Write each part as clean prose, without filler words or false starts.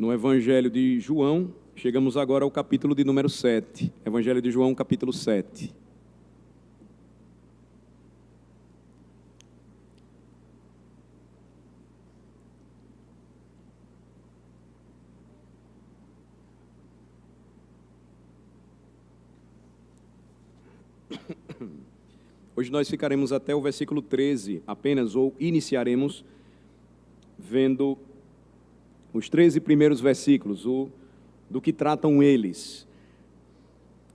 no Evangelho de João. Chegamos agora ao capítulo de número 7. Evangelho de João, capítulo 7. Hoje nós ficaremos até o versículo 13 apenas, ou iniciaremos vendo os 13 primeiros versículos, do que tratam eles.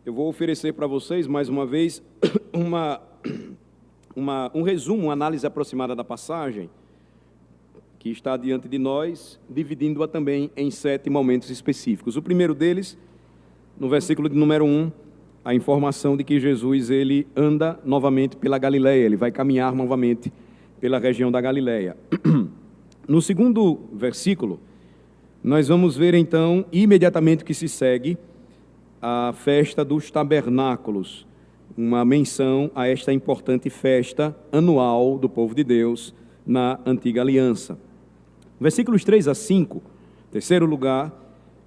Eu vou oferecer para vocês, mais uma vez, um resumo, uma análise aproximada da passagem, que está diante de nós, dividindo-a também em 7 momentos específicos. O primeiro deles, no versículo de número 1, a informação de que Jesus ele anda novamente pela Galileia, ele vai caminhar novamente pela região da Galileia. No segundo versículo, nós vamos ver então, imediatamente que se segue, a festa dos tabernáculos, uma menção a esta importante festa anual do povo de Deus na antiga aliança. Versículos 3 a 5, terceiro lugar,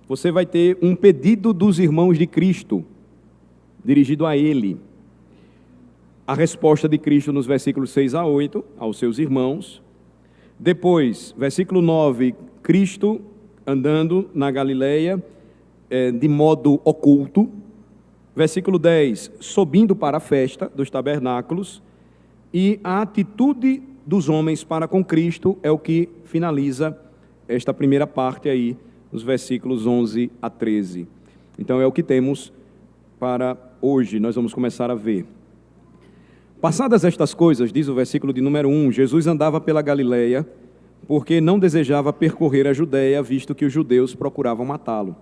você vai ter um pedido dos irmãos de Cristo, dirigido a ele. A resposta de Cristo nos versículos 6 a 8, aos seus irmãos. Depois, versículo 9, Cristo andando na Galileia de modo oculto. Versículo 10, subindo para a festa dos tabernáculos. E a atitude dos homens para com Cristo é o que finaliza esta primeira parte aí, nos versículos 11 a 13. Então é o que temos para hoje, nós vamos começar a ver. Passadas estas coisas, diz o versículo de número 1, Jesus andava pela Galileia, porque não desejava percorrer a Judeia, visto que os judeus procuravam matá-lo.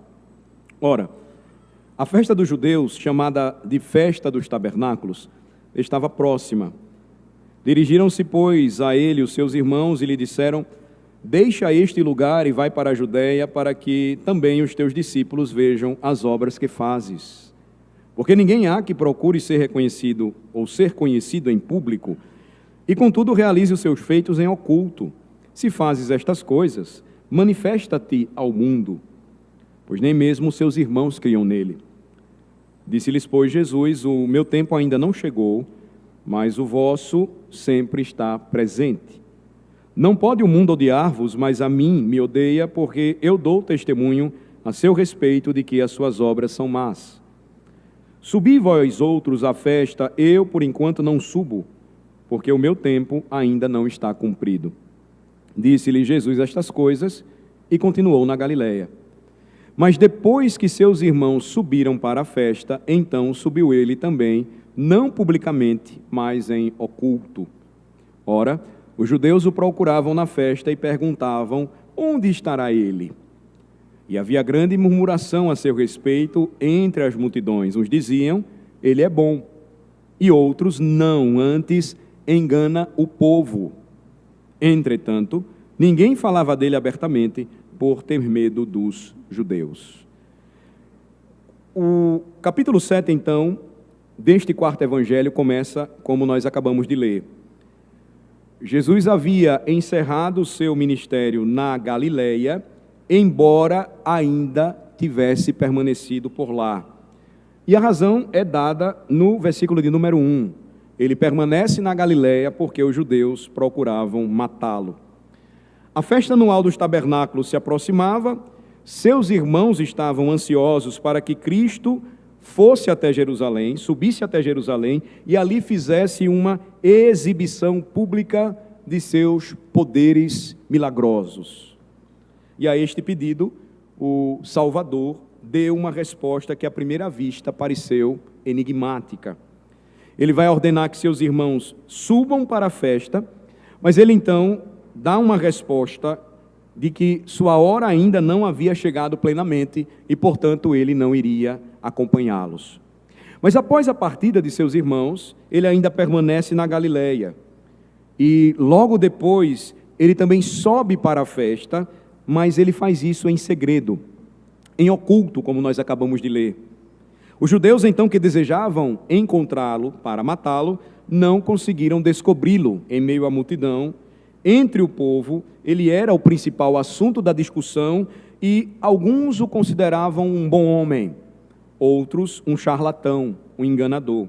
Ora, a festa dos judeus, chamada de festa dos tabernáculos, estava próxima. Dirigiram-se, pois, a ele os seus irmãos e lhe disseram: deixa este lugar e vai para a Judeia, para que também os teus discípulos vejam as obras que fazes. Porque ninguém há que procure ser reconhecido ou ser conhecido em público, e contudo realize os seus feitos em oculto. Se fazes estas coisas, manifesta-te ao mundo, pois nem mesmo seus irmãos criam nele. Disse-lhes, pois, Jesus: o meu tempo ainda não chegou, mas o vosso sempre está presente. Não pode o mundo odiar-vos, mas a mim me odeia, porque eu dou testemunho a seu respeito de que as suas obras são más. Subi vós outros à festa, eu por enquanto não subo, porque o meu tempo ainda não está cumprido. Disse-lhe Jesus estas coisas e continuou na Galileia. Mas depois que seus irmãos subiram para a festa, então subiu ele também, não publicamente, mas em oculto. Ora, os judeus o procuravam na festa e perguntavam: onde estará ele? E havia grande murmuração a seu respeito entre as multidões. Uns diziam: ele é bom. E outros: não, antes engana o povo. Entretanto, ninguém falava dele abertamente por ter medo dos judeus. O capítulo 7, então, deste quarto evangelho começa como nós acabamos de ler. Jesus havia encerrado o seu ministério na Galileia, embora ainda tivesse permanecido por lá. E a razão é dada no versículo de número 1. Ele permanece na Galileia porque os judeus procuravam matá-lo. A festa anual dos tabernáculos se aproximava, seus irmãos estavam ansiosos para que Cristo fosse até Jerusalém, subisse até Jerusalém e ali fizesse uma exibição pública de seus poderes milagrosos. E a este pedido, o Salvador deu uma resposta que à primeira vista pareceu enigmática. Ele vai ordenar que seus irmãos subam para a festa, mas ele então dá uma resposta de que sua hora ainda não havia chegado plenamente e, portanto, ele não iria acompanhá-los. Mas após a partida de seus irmãos, ele ainda permanece na Galileia. E logo depois, ele também sobe para a festa, mas ele faz isso em segredo, em oculto, como nós acabamos de ler. Os judeus, então, que desejavam encontrá-lo para matá-lo, não conseguiram descobri-lo em meio à multidão. Entre o povo, ele era o principal assunto da discussão e alguns o consideravam um bom homem, outros um charlatão, um enganador.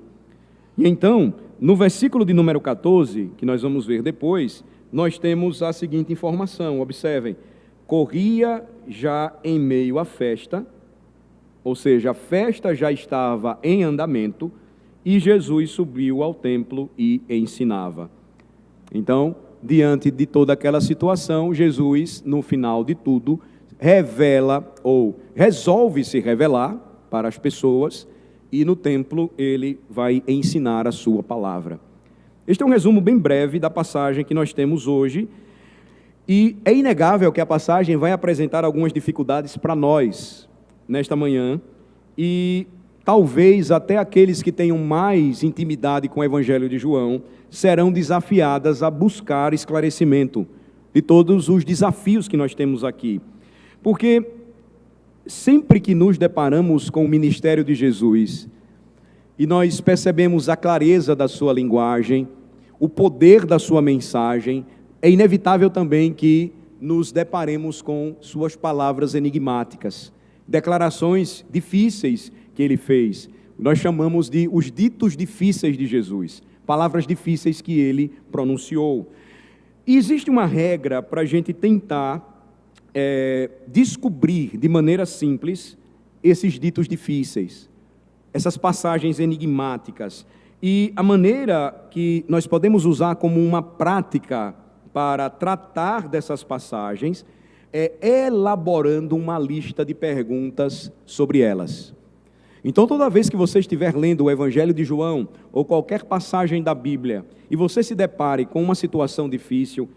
E então, no versículo de número 14, que nós vamos ver depois, nós temos a seguinte informação, observem: corria já em meio à festa, ou seja, a festa já estava em andamento, e Jesus subiu ao templo e ensinava. Então, diante de toda aquela situação, Jesus, no final de tudo, revela ou resolve se revelar para as pessoas, e no templo ele vai ensinar a sua palavra. Este é um resumo bem breve da passagem que nós temos hoje, e é inegável que a passagem vai apresentar algumas dificuldades para nós nesta manhã, e talvez até aqueles que tenham mais intimidade com o Evangelho de João serão desafiadas a buscar esclarecimento de todos os desafios que nós temos aqui. Porque sempre que nos deparamos com o ministério de Jesus e nós percebemos a clareza da sua linguagem, o poder da sua mensagem, é inevitável também que nos deparemos com suas palavras enigmáticas, declarações difíceis que ele fez. Nós chamamos de os ditos difíceis de Jesus, palavras difíceis que ele pronunciou. E existe uma regra para a gente tentar descobrir de maneira simples esses ditos difíceis, essas passagens enigmáticas, e a maneira que nós podemos usar como uma prática para tratar dessas passagens é elaborando uma lista de perguntas sobre elas. Então, toda vez que você estiver lendo o Evangelho de João, ou qualquer passagem da Bíblia, e você se depare com uma situação difícil,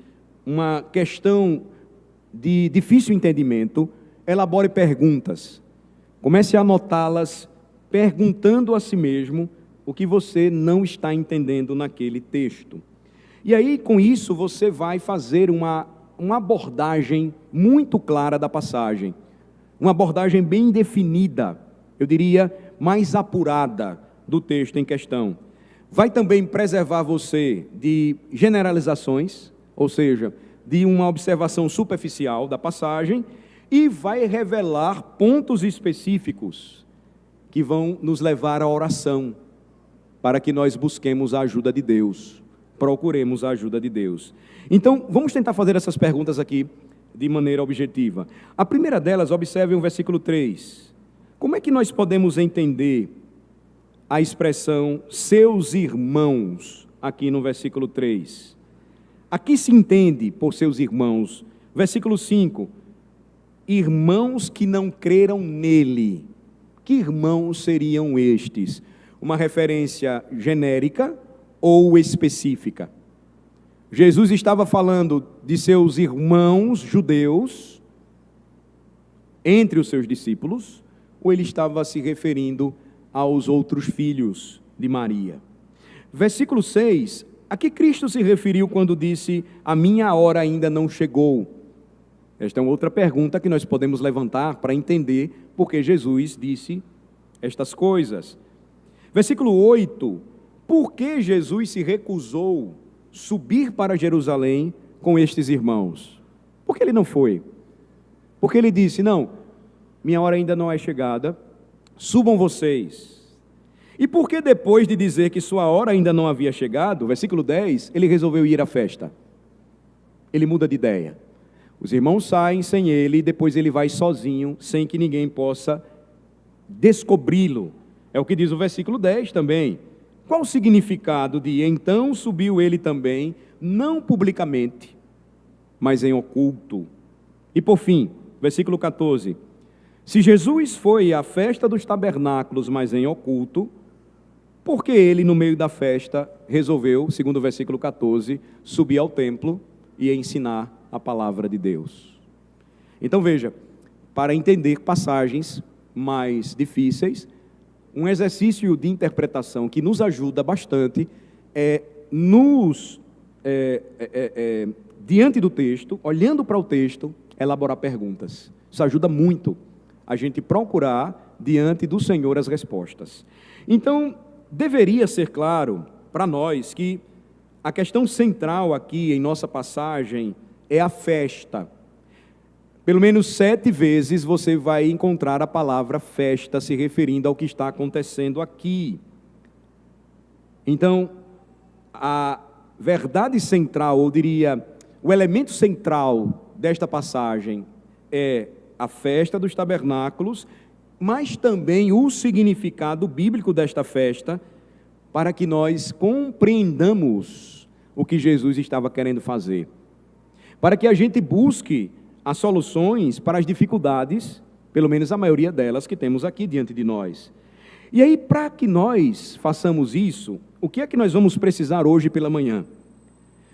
uma questão de difícil entendimento, elabore perguntas. Comece a anotá-las, perguntando a si mesmo o que você não está entendendo naquele texto. E aí, com isso, você vai fazer uma abordagem muito clara da passagem, uma abordagem bem definida, eu diria, mais apurada do texto em questão. Vai também preservar você de generalizações, ou seja, de uma observação superficial da passagem, e vai revelar pontos específicos que vão nos levar à oração, para que nós busquemos a ajuda de Deus, procuremos a ajuda de Deus. Então, vamos tentar fazer essas perguntas aqui de maneira objetiva. A primeira delas, observem o versículo 3. Como é que nós podemos entender a expressão seus irmãos aqui no versículo 3? Aqui se entende por seus irmãos. Versículo 5. Irmãos que não creram nele. Que irmãos seriam estes? Uma referência genérica ou específica? Jesus estava falando de seus irmãos judeus entre os seus discípulos, ou ele estava se referindo aos outros filhos de Maria? Versículo 6, a que Cristo se referiu quando disse, a minha hora ainda não chegou? Esta é uma outra pergunta que nós podemos levantar para entender por que Jesus disse estas coisas. Versículo 8, por que Jesus se recusou subir para Jerusalém com estes irmãos? Por que ele não foi? Porque ele disse, não, minha hora ainda não é chegada, subam vocês. E por que depois de dizer que sua hora ainda não havia chegado, versículo 10, ele resolveu ir à festa? Ele muda de ideia. Os irmãos saem sem ele, e depois ele vai sozinho, sem que ninguém possa descobri-lo. É o que diz o versículo 10 também. Qual o significado de então subiu ele também, não publicamente, mas em oculto? E por fim, versículo 14. Se Jesus foi à festa dos tabernáculos, mas em oculto, por que ele, no meio da festa, resolveu, segundo o versículo 14, subir ao templo e ensinar a palavra de Deus? Então veja, para entender passagens mais difíceis, um exercício de interpretação que nos ajuda bastante é diante do texto, olhando para o texto, elaborar perguntas. Isso ajuda muito a gente procurar diante do Senhor as respostas. Então, deveria ser claro para nós que a questão central aqui em nossa passagem é a festa. Pelo menos 7 vezes você vai encontrar a palavra festa se referindo ao que está acontecendo aqui. Então, a verdade central, ou diria, o elemento central desta passagem é a festa dos tabernáculos, mas também o significado bíblico desta festa, para que nós compreendamos o que Jesus estava querendo fazer. Para que a gente busque as soluções para as dificuldades, pelo menos a maioria delas que temos aqui diante de nós. E aí, para que nós façamos isso, o que é que nós vamos precisar hoje pela manhã?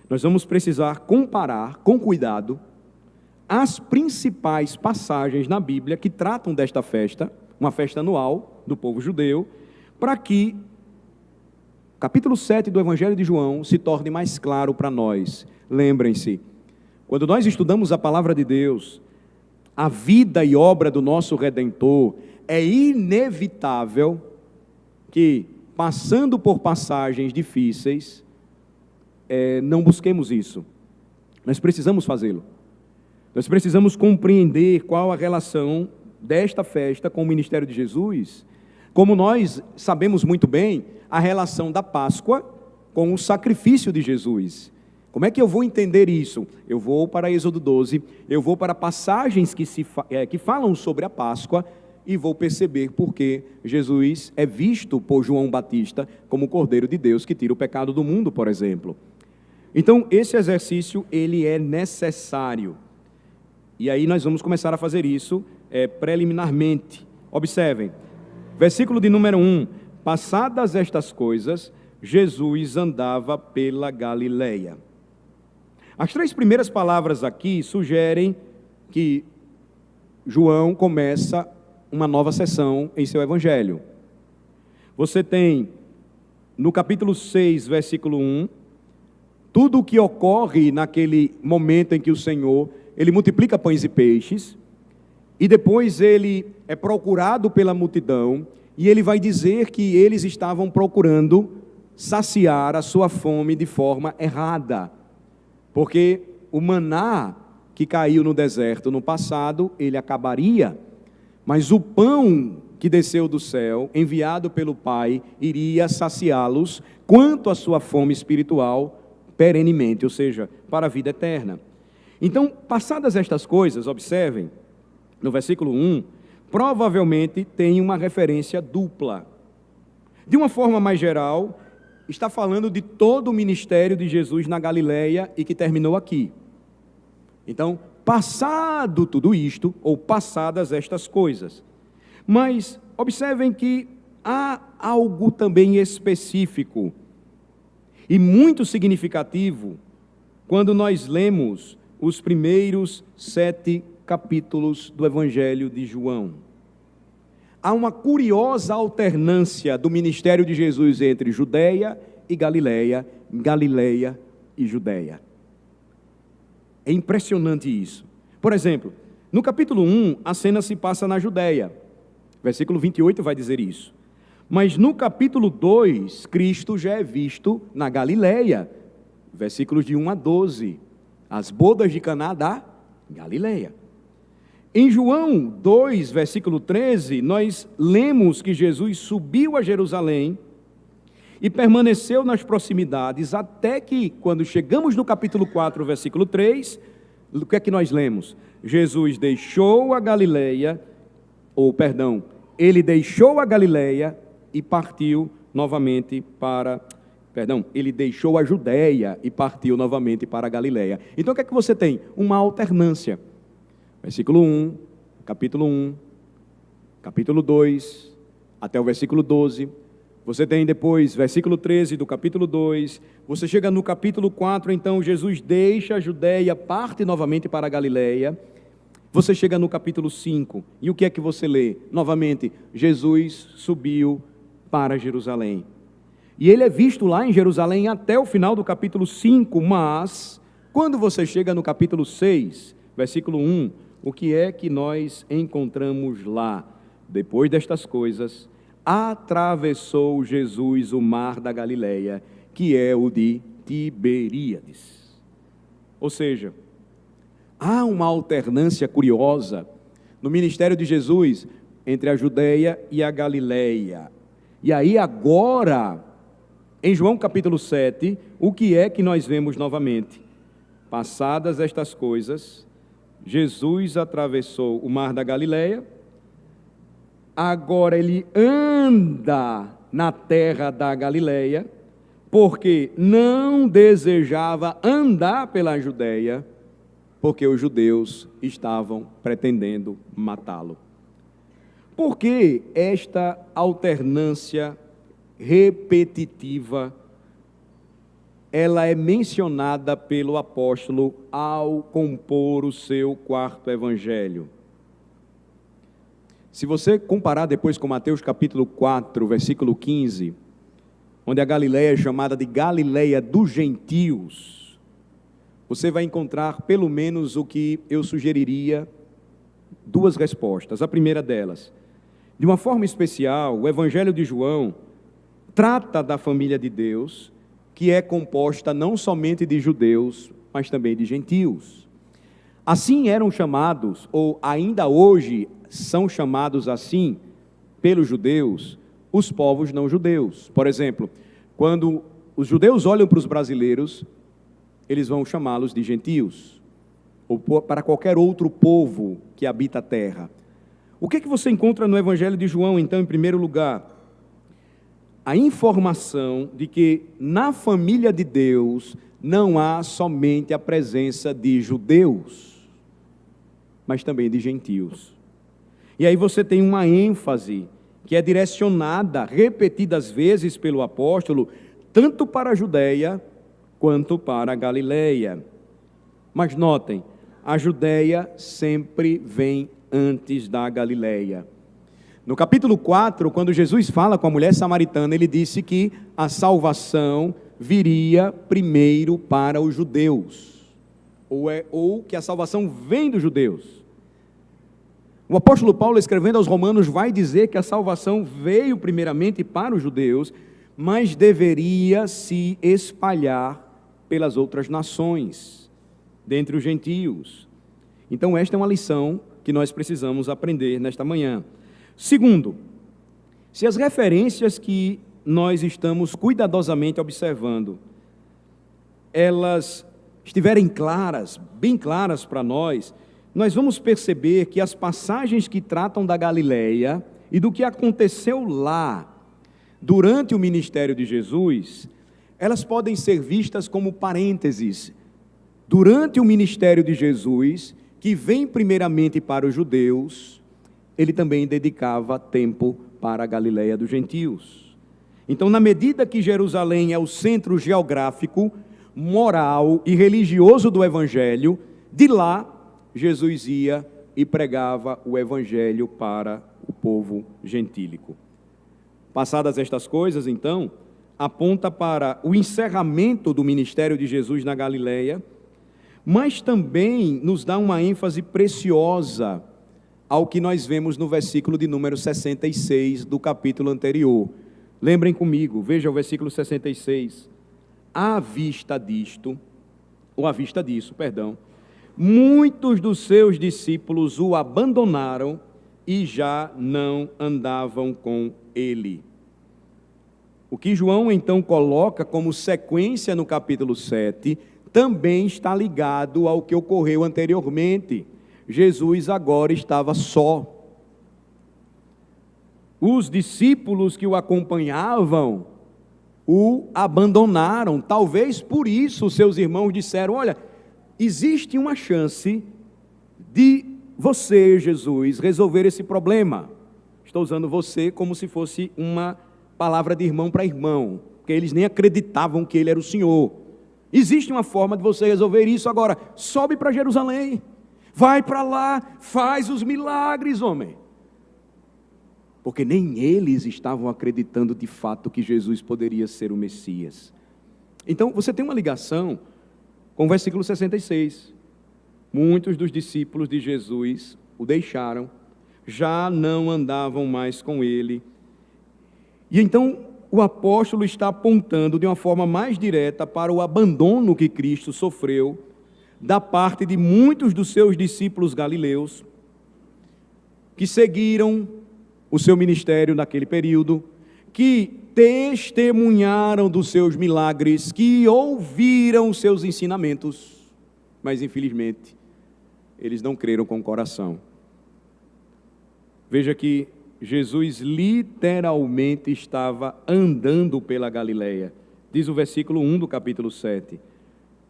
Nós vamos precisar comparar com cuidado as principais passagens na Bíblia que tratam desta festa, uma festa anual do povo judeu, para que o capítulo 7 do Evangelho de João se torne mais claro para nós. Lembrem-se, quando nós estudamos a palavra de Deus, a vida e obra do nosso Redentor, é inevitável que, passando por passagens difíceis, não busquemos isso. Nós precisamos fazê-lo. Nós precisamos compreender qual a relação desta festa com o ministério de Jesus. Como nós sabemos muito bem, a relação da Páscoa com o sacrifício de Jesus. Como é que eu vou entender isso? Eu vou para Êxodo 12, eu vou para passagens que falam sobre a Páscoa e vou perceber porque Jesus é visto por João Batista como o Cordeiro de Deus que tira o pecado do mundo, por exemplo. Então, esse exercício, ele é necessário. E aí nós vamos começar a fazer isso preliminarmente. Observem, versículo de número 1. Passadas estas coisas, Jesus andava pela Galileia. As 3 primeiras palavras aqui sugerem que João começa uma nova sessão em seu evangelho. Você tem, no capítulo 6, versículo 1, tudo o que ocorre naquele momento em que o Senhor, ele multiplica pães e peixes, e depois ele é procurado pela multidão, e ele vai dizer que eles estavam procurando saciar a sua fome de forma errada, porque o maná que caiu no deserto no passado, ele acabaria, mas o pão que desceu do céu, enviado pelo Pai, iria saciá-los quanto à sua fome espiritual perenemente, ou seja, para a vida eterna. Então, passadas estas coisas, observem, no versículo 1, provavelmente tem uma referência dupla. De uma forma mais geral, está falando de todo o ministério de Jesus na Galileia e que terminou aqui. Então, passado tudo isto, ou passadas estas coisas. Mas, observem que há algo também específico e muito significativo quando nós lemos os primeiros 7 capítulos do Evangelho de João. Há uma curiosa alternância do ministério de Jesus entre Judeia e Galileia, Galileia e Judeia. É impressionante isso. Por exemplo, no capítulo 1, a cena se passa na Judeia. Versículo 28 vai dizer isso. Mas no capítulo 2, Cristo já é visto na Galileia. Versículos de 1 a 12. As bodas de Caná da Galileia. Em João 2, versículo 13, nós lemos que Jesus subiu a Jerusalém e permaneceu nas proximidades, até que, quando chegamos no capítulo 4, versículo 3, o que é que nós lemos? Jesus deixou a Galileia, ele deixou a Galileia e partiu novamente para... ele deixou a Judeia e partiu novamente para a Galileia. Então, o que é que você tem? Uma alternância. Versículo 1, capítulo 1, capítulo 2, até o versículo 12. Você tem depois, versículo 13 do capítulo 2. Você chega no capítulo 4, então Jesus deixa a Judeia, parte novamente para a Galileia. Você chega no capítulo 5, e o que é que você lê? Novamente, Jesus subiu para Jerusalém. E ele é visto lá em Jerusalém até o final do capítulo 5, mas, quando você chega no capítulo 6, versículo 1, o que é que nós encontramos lá? Depois destas coisas, atravessou Jesus o mar da Galileia, que é o de Tiberíades. Ou seja, Há uma alternância curiosa no ministério de Jesus entre a Judeia e a Galileia. E aí agora, em João capítulo 7, o que é que nós vemos novamente? Passadas estas coisas, Jesus atravessou o mar da Galileia, agora ele anda na terra da Galileia, porque não desejava andar pela Judeia, porque os judeus estavam pretendendo matá-lo. Por que esta alternância repetitiva ela é mencionada pelo apóstolo ao compor o seu quarto evangelho? Se você comparar depois com Mateus capítulo 4, versículo 15, onde a Galileia é chamada de Galileia dos gentios, você vai encontrar pelo menos o que eu sugeriria, duas respostas. A primeira delas, de uma forma especial, o Evangelho de João trata da família de Deus, que é composta não somente de judeus, mas também de gentios. Assim eram chamados, ou ainda hoje são chamados assim, pelos judeus, os povos não judeus. Por exemplo, quando os judeus olham para os brasileiros, eles vão chamá-los de gentios, ou para qualquer outro povo que habita a terra. O que você encontra no Evangelho de João, então, em primeiro lugar? A informação de que na família de Deus não há somente a presença de judeus, mas também de gentios. E aí você tem uma ênfase que é direcionada repetidas vezes pelo apóstolo, tanto para a Judeia quanto para a Galileia. Mas notem, a Judeia sempre vem antes da Galileia. No capítulo 4, quando Jesus fala com a mulher samaritana, ele disse que a salvação viria primeiro para os judeus, ou que a salvação vem dos judeus. O apóstolo Paulo, escrevendo aos Romanos, vai dizer que a salvação veio primeiramente para os judeus, mas deveria se espalhar pelas outras nações, dentre os gentios. Então esta é uma lição que nós precisamos aprender nesta manhã. Segundo, se as referências que nós estamos cuidadosamente observando, elas estiverem claras, bem claras para nós, nós vamos perceber que as passagens que tratam da Galileia e do que aconteceu lá durante o ministério de Jesus, elas podem ser vistas como parênteses. Durante o ministério de Jesus, que vem primeiramente para os judeus, ele também dedicava tempo para a Galileia dos gentios. Então, na medida que Jerusalém é o centro geográfico, moral e religioso do Evangelho, de lá Jesus ia e pregava o Evangelho para o povo gentílico. Passadas estas coisas, então, aponta para o encerramento do ministério de Jesus na Galileia, mas também nos dá uma ênfase preciosa ao que nós vemos no versículo de número 66 do capítulo anterior. Lembrem comigo, veja o versículo 66. À vista disso, muitos dos seus discípulos o abandonaram e já não andavam com ele. O que João então coloca como sequência no capítulo 7 também está ligado ao que ocorreu anteriormente. Jesus agora estava só. Os discípulos que o acompanhavam o abandonaram. Talvez por isso seus irmãos disseram: olha, existe uma chance de você, Jesus, resolver esse problema. Estou usando você como se fosse uma palavra de irmão para irmão, porque eles nem acreditavam que ele era o Senhor. Existe uma forma de você resolver isso agora. Sobe para Jerusalém, vai para lá, faz os milagres, homem. Porque nem eles estavam acreditando de fato que Jesus poderia ser o Messias. Então você tem uma ligação com o versículo 66. Muitos dos discípulos de Jesus o deixaram, já não andavam mais com ele. E então o apóstolo está apontando de uma forma mais direta para o abandono que Cristo sofreu, da parte de muitos dos seus discípulos galileus, que seguiram o seu ministério naquele período, que testemunharam dos seus milagres, que ouviram os seus ensinamentos, mas infelizmente eles não creram com o coração. Veja que Jesus literalmente estava andando pela Galileia. Diz o versículo 1 do capítulo 7.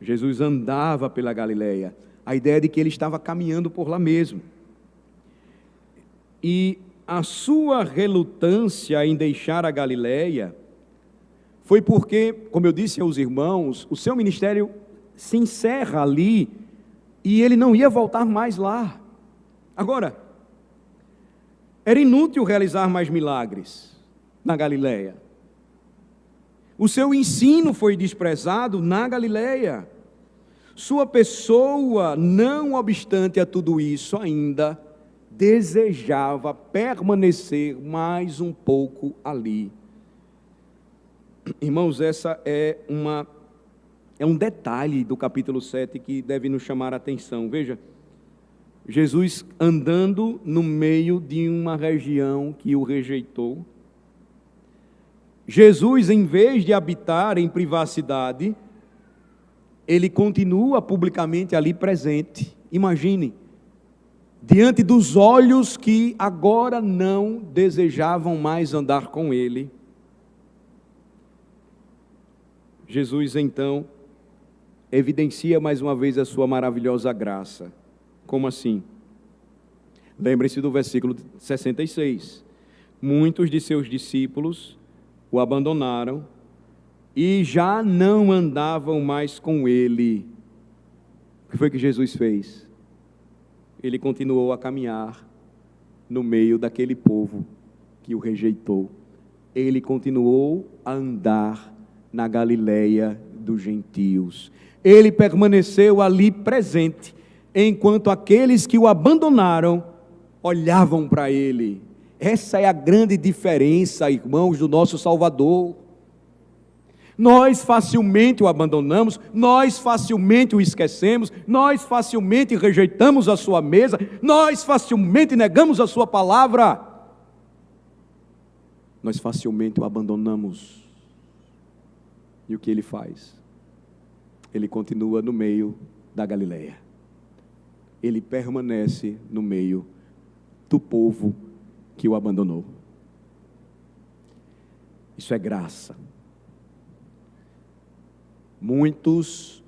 Jesus andava pela Galileia. A ideia é de que ele estava caminhando por lá mesmo. E a sua relutância em deixar a Galileia foi porque, como eu disse aos irmãos, o seu ministério se encerra ali e ele não ia voltar mais lá. Agora, era inútil realizar mais milagres na Galileia. O seu ensino foi desprezado na Galileia. Sua pessoa, não obstante a tudo isso, ainda desejava permanecer mais um pouco ali. Irmãos, essa é um detalhe do capítulo 7 que deve nos chamar a atenção. Veja, Jesus andando no meio de uma região que o rejeitou. Jesus, em vez de habitar em privacidade, ele continua publicamente ali presente. Imagine, diante dos olhos que agora não desejavam mais andar com ele. Jesus, então, evidencia mais uma vez a sua maravilhosa graça. Como assim? Lembre-se do versículo 66. Muitos de seus discípulos o abandonaram e já não andavam mais com ele. O que foi que Jesus fez? Ele continuou a caminhar no meio daquele povo que o rejeitou. Ele continuou a andar na Galileia dos gentios. Ele permaneceu ali presente, enquanto aqueles que o abandonaram olhavam para ele. Essa é a grande diferença, irmãos, do nosso Salvador. Nós facilmente o abandonamos, nós facilmente o esquecemos, nós facilmente rejeitamos a sua mesa, nós facilmente negamos a sua palavra. Nós facilmente o abandonamos. E o que ele faz? Ele continua no meio da Galileia. Ele permanece no meio do povo que o abandonou. Isso é graça. Muitos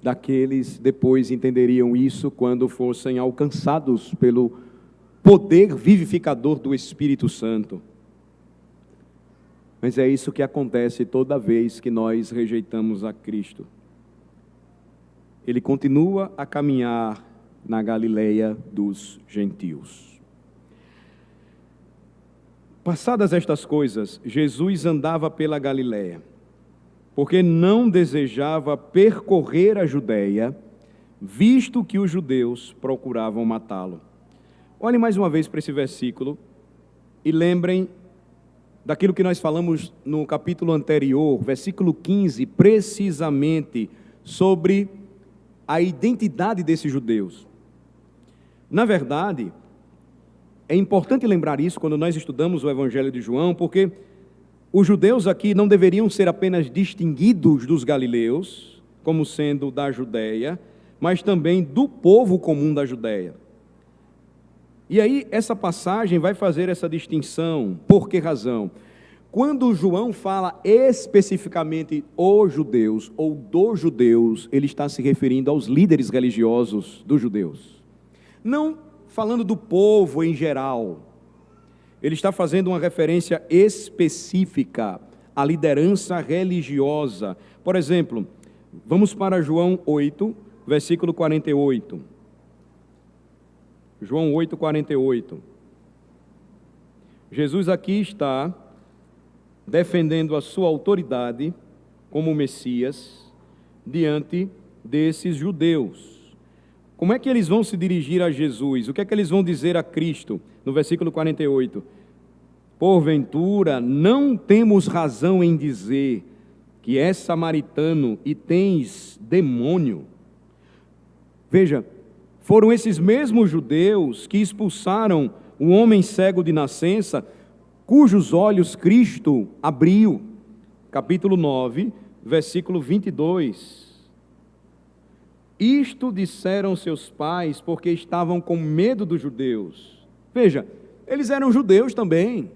daqueles depois entenderiam isso quando fossem alcançados pelo poder vivificador do Espírito Santo. Mas é isso que acontece toda vez que nós rejeitamos a Cristo. Ele continua a caminhar na Galileia dos gentios. Passadas estas coisas, Jesus andava pela Galileia, porque não desejava percorrer a Judeia, visto que os judeus procuravam matá-lo. Olhem mais uma vez para esse versículo e lembrem daquilo que nós falamos no capítulo anterior, versículo 15, precisamente sobre a identidade desses judeus. Na verdade, é importante lembrar isso quando nós estudamos o Evangelho de João, porque os judeus aqui não deveriam ser apenas distinguidos dos galileus, como sendo da Judeia, mas também do povo comum da Judeia. E aí, essa passagem vai fazer essa distinção. Por que razão? Quando João fala especificamente os judeus, ou dos judeus, ele está se referindo aos líderes religiosos dos judeus. Não falando do povo em geral. Ele está fazendo uma referência específica à liderança religiosa. Por exemplo, vamos para João 8, versículo 48. João 8, 48. Jesus aqui está defendendo a sua autoridade como Messias diante desses judeus. Como é que eles vão se dirigir a Jesus? O que é que eles vão dizer a Cristo? No versículo 48. Porventura, não temos razão em dizer que és samaritano e tens demônio? Veja, foram esses mesmos judeus que expulsaram o homem cego de nascença, cujos olhos Cristo abriu. Capítulo 9, versículo 22. Isto disseram seus pais porque estavam com medo dos judeus. Veja, eles eram judeus também.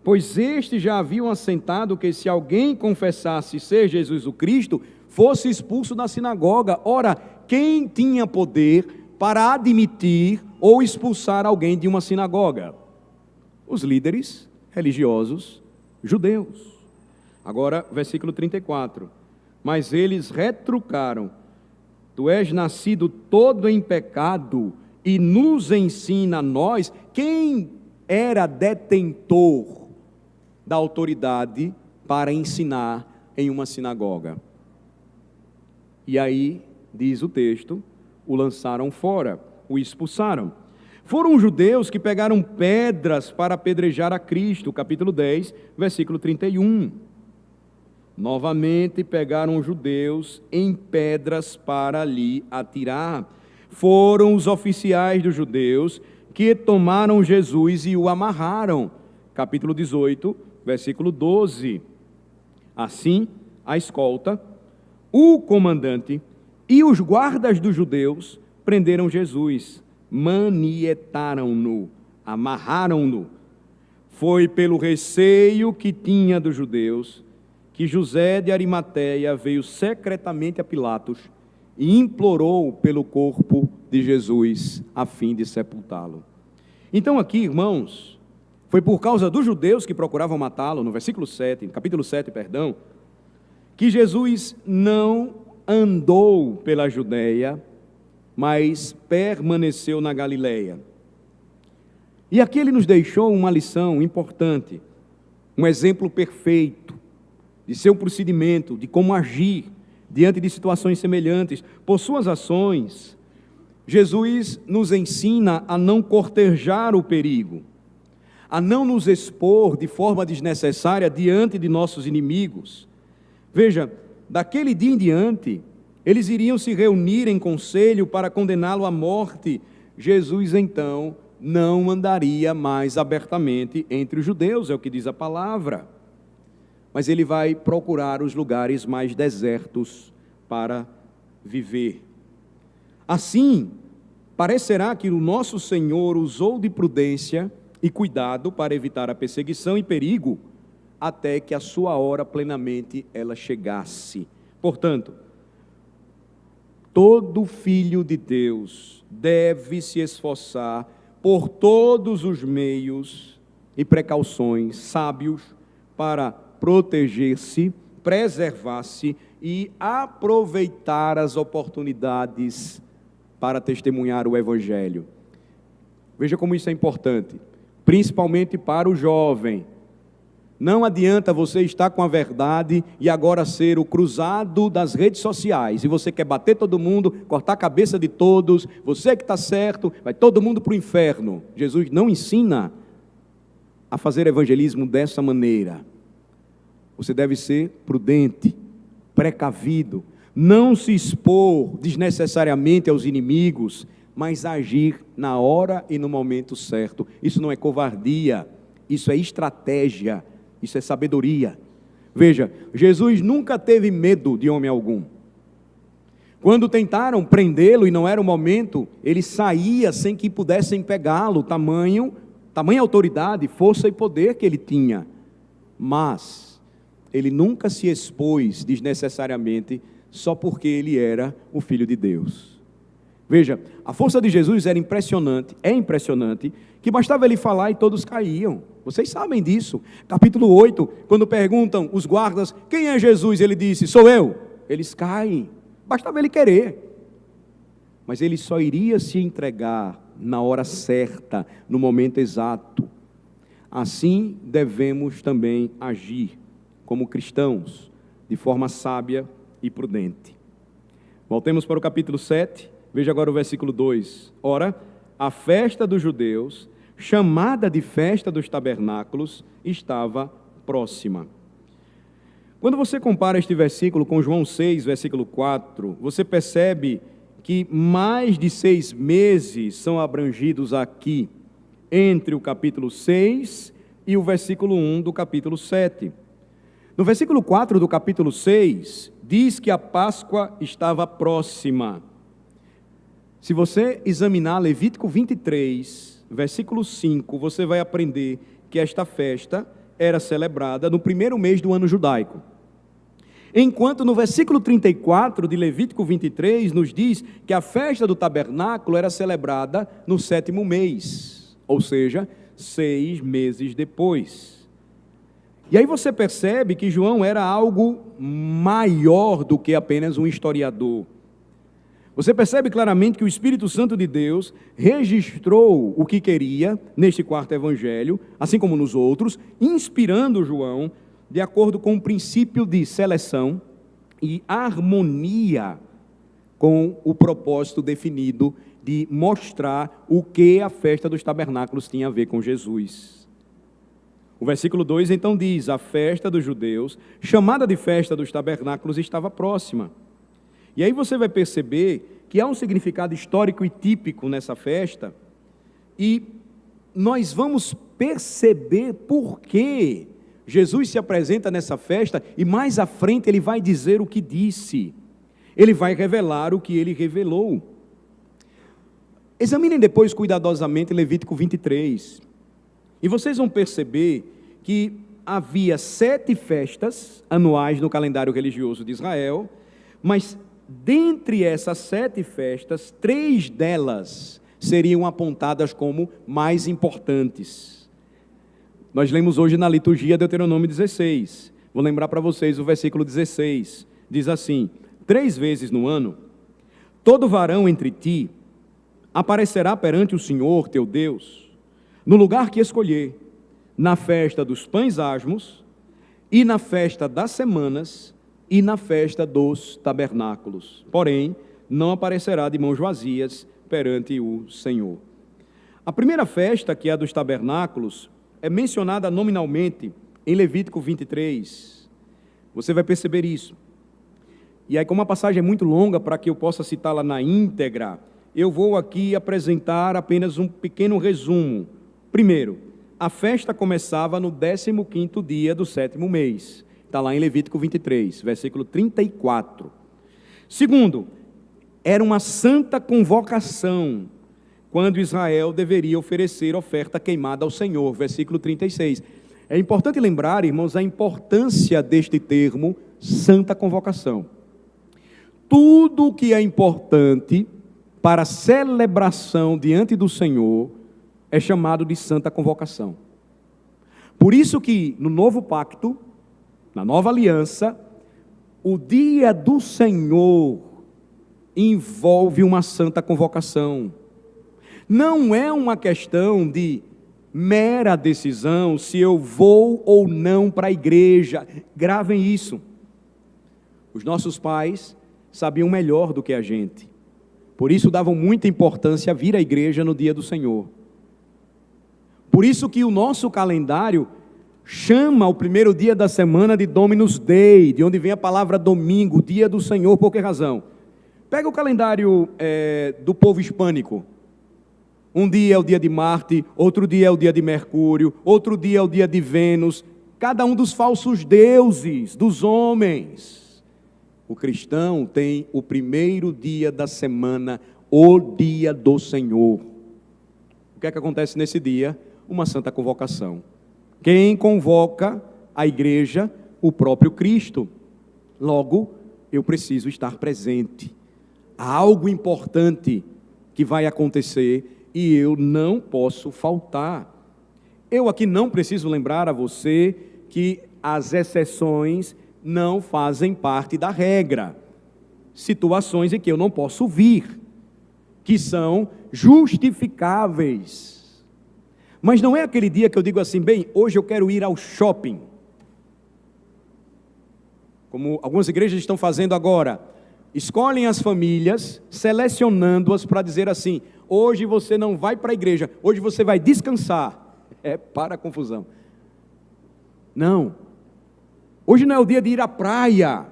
Pois estes já haviam assentado que se alguém confessasse ser Jesus o Cristo, fosse expulso da sinagoga. Ora, quem tinha poder para admitir ou expulsar alguém de uma sinagoga? Os líderes religiosos judeus. Agora, versículo 34. Mas eles retrucaram: tu és nascido todo em pecado e nos ensina a nós. Quem era detentor da autoridade para ensinar em uma sinagoga? E aí, diz o texto, o lançaram fora, o expulsaram. Foram os judeus que pegaram pedras para apedrejar a Cristo, capítulo 10, versículo 31. Novamente pegaram os judeus em pedras para lhe atirar. Foram os oficiais dos judeus que tomaram Jesus e o amarraram, capítulo 18, versículo 12. Assim, a escolta, o comandante e os guardas dos judeus prenderam Jesus, manietaram-no, amarraram-no. Foi pelo receio que tinha dos judeus que José de Arimateia veio secretamente a Pilatos e implorou pelo corpo de Jesus a fim de sepultá-lo. Então aqui, irmãos, foi por causa dos judeus que procuravam matá-lo, no versículo 7, no capítulo 7, perdão, que Jesus não andou pela Judeia, mas permaneceu na Galileia. E aqui ele nos deixou uma lição importante, um exemplo perfeito de seu procedimento, de como agir diante de situações semelhantes. Por suas ações, Jesus nos ensina a não cortejar o perigo, a não nos expor de forma desnecessária diante de nossos inimigos. Veja, daquele dia em diante, eles iriam se reunir em conselho para condená-lo à morte. Jesus, então, não andaria mais abertamente entre os judeus, é o que diz a palavra. Mas ele vai procurar os lugares mais desertos para viver. Assim, parecerá que o nosso Senhor usou de prudência e cuidado para evitar a perseguição e perigo, até que a sua hora plenamente ela chegasse. Portanto, todo filho de Deus deve se esforçar por todos os meios e precauções sábios para proteger-se, preservar-se e aproveitar as oportunidades para testemunhar o Evangelho. Veja como isso é importante, principalmente para o jovem. Não adianta você estar com a verdade e agora ser o cruzado das redes sociais, e você quer bater todo mundo, cortar a cabeça de todos, você que está certo, vai todo mundo para o inferno. Jesus não ensina a fazer evangelismo dessa maneira. Você deve ser prudente, precavido, não se expor desnecessariamente aos inimigos, mas agir na hora e no momento certo. Isso não é covardia, isso é estratégia, isso é sabedoria. Veja, Jesus nunca teve medo de homem algum. Quando tentaram prendê-lo e não era o momento, ele saía sem que pudessem pegá-lo, tamanha autoridade, força e poder que ele tinha. Mas ele nunca se expôs desnecessariamente só porque ele era o Filho de Deus. Veja, a força de Jesus era impressionante, é impressionante, que bastava ele falar e todos caíam. Vocês sabem disso. Capítulo 8, quando perguntam os guardas, quem é Jesus? Ele disse, sou eu. Eles caem, bastava ele querer. Mas ele só iria se entregar na hora certa, no momento exato. Assim devemos também agir como cristãos, de forma sábia e prudente. Voltemos para o capítulo 7, veja agora o versículo 2. Ora, a festa dos judeus, chamada de festa dos tabernáculos, estava próxima. Quando você compara este versículo com João 6, versículo 4, você percebe que mais de 6 meses são abrangidos aqui, entre o capítulo 6 e o versículo 1 do capítulo 7. No versículo 4 do capítulo 6, diz que a Páscoa estava próxima. Se você examinar Levítico 23, versículo 5, você vai aprender que esta festa era celebrada no primeiro mês do ano judaico. Enquanto no versículo 34 de Levítico 23 nos diz que a festa do tabernáculo era celebrada no 7º mês, ou seja, 6 meses depois. E aí você percebe que João era algo maior do que apenas um historiador. Você percebe claramente que o Espírito Santo de Deus registrou o que queria neste quarto evangelho, assim como nos outros, inspirando João de acordo com o princípio de seleção e harmonia com o propósito definido de mostrar o que a festa dos tabernáculos tinha a ver com Jesus. O versículo 2 então diz: a festa dos judeus, chamada de festa dos tabernáculos, estava próxima. E aí você vai perceber que há um significado histórico e típico nessa festa, e nós vamos perceber por que Jesus se apresenta nessa festa, e mais à frente ele vai dizer o que disse. Ele vai revelar o que ele revelou. Examinem depois cuidadosamente Levítico 23. E vocês vão perceber que havia 7 festas anuais no calendário religioso de Israel, mas dentre essas 7 festas, 3 delas seriam apontadas como mais importantes. Nós lemos hoje na liturgia Deuteronômio 16. Vou lembrar para vocês o versículo 16. Diz assim: 3 vezes no ano, todo varão entre ti aparecerá perante o Senhor teu Deus, no lugar que escolher, na festa dos pães asmos, e na festa das semanas, e na festa dos tabernáculos. Porém, não aparecerá de mãos vazias perante o Senhor. A primeira festa, que é a dos tabernáculos, é mencionada nominalmente em Levítico 23. Você vai perceber isso. E aí, como a passagem é muito longa para que eu possa citá-la na íntegra, eu vou aqui apresentar apenas um pequeno resumo. Primeiro, a festa começava no 15º dia do 7º mês. Está lá em Levítico 23, versículo 34. Segundo, era uma santa convocação, quando Israel deveria oferecer oferta queimada ao Senhor, versículo 36. É importante lembrar, irmãos, a importância deste termo, santa convocação. Tudo que é importante para a celebração diante do Senhor é chamado de santa convocação. Por isso que no novo pacto, na nova aliança, o dia do Senhor envolve uma santa convocação. Não é uma questão de mera decisão se eu vou ou não para a igreja. Gravem isso. Os nossos pais sabiam melhor do que a gente. Por isso davam muita importância a vir à igreja no dia do Senhor. Por isso que o nosso calendário chama o primeiro dia da semana de Dominus Day, de onde vem a palavra domingo, dia do Senhor. Por que razão? Pega o calendário do povo hispânico. Um dia é o dia de Marte, outro dia é o dia de Mercúrio, outro dia é o dia de Vênus, cada um dos falsos deuses, dos homens. O cristão tem o primeiro dia da semana, o dia do Senhor. O que é que acontece nesse dia? Uma santa convocação. Quem convoca a igreja? O próprio Cristo. Logo, eu preciso estar presente. Há algo importante que vai acontecer e eu não posso faltar. Eu aqui não preciso lembrar a você que as exceções não fazem parte da regra. Situações em que eu não posso vir, que são justificáveis. Mas não é aquele dia que eu digo assim, bem, hoje eu quero ir ao shopping. Como algumas igrejas estão fazendo agora. Escolhem as famílias, selecionando-as para dizer assim, hoje você não vai para a igreja, hoje você vai descansar. É para a confusão. Não. Hoje não é o dia de ir à praia.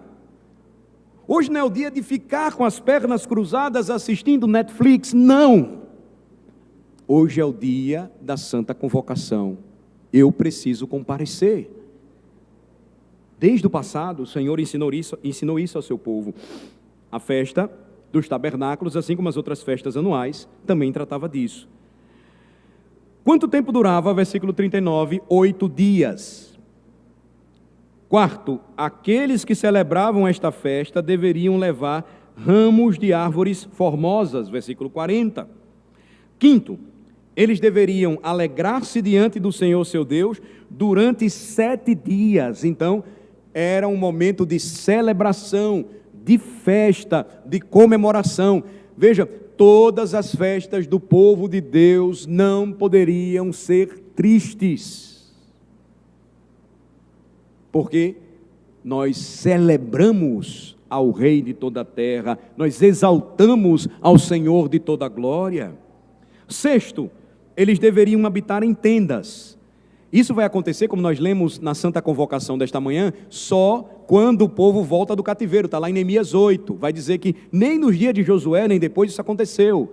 Hoje não é o dia de ficar com as pernas cruzadas assistindo Netflix. Não. Hoje é o dia da Santa Convocação. Eu preciso comparecer. Desde o passado, o Senhor ensinou isso ao seu povo. A festa dos tabernáculos, assim como as outras festas anuais, também tratava disso. Quanto tempo durava? Versículo 39, 8 dias. Quarto, aqueles que celebravam esta festa deveriam levar ramos de árvores formosas, versículo 40. Quinto, eles deveriam alegrar-se diante do Senhor seu Deus durante 7 dias. Então, era um momento de celebração, de festa, de comemoração. Veja, todas as festas do povo de Deus não poderiam ser tristes, porque nós celebramos ao Rei de toda a terra, nós exaltamos ao Senhor de toda a glória. Sexto, eles deveriam habitar em tendas. Isso vai acontecer, como nós lemos na Santa Convocação desta manhã, só quando o povo volta do cativeiro. Está lá em Neemias 8. Vai dizer que nem nos dias de Josué, nem depois isso aconteceu.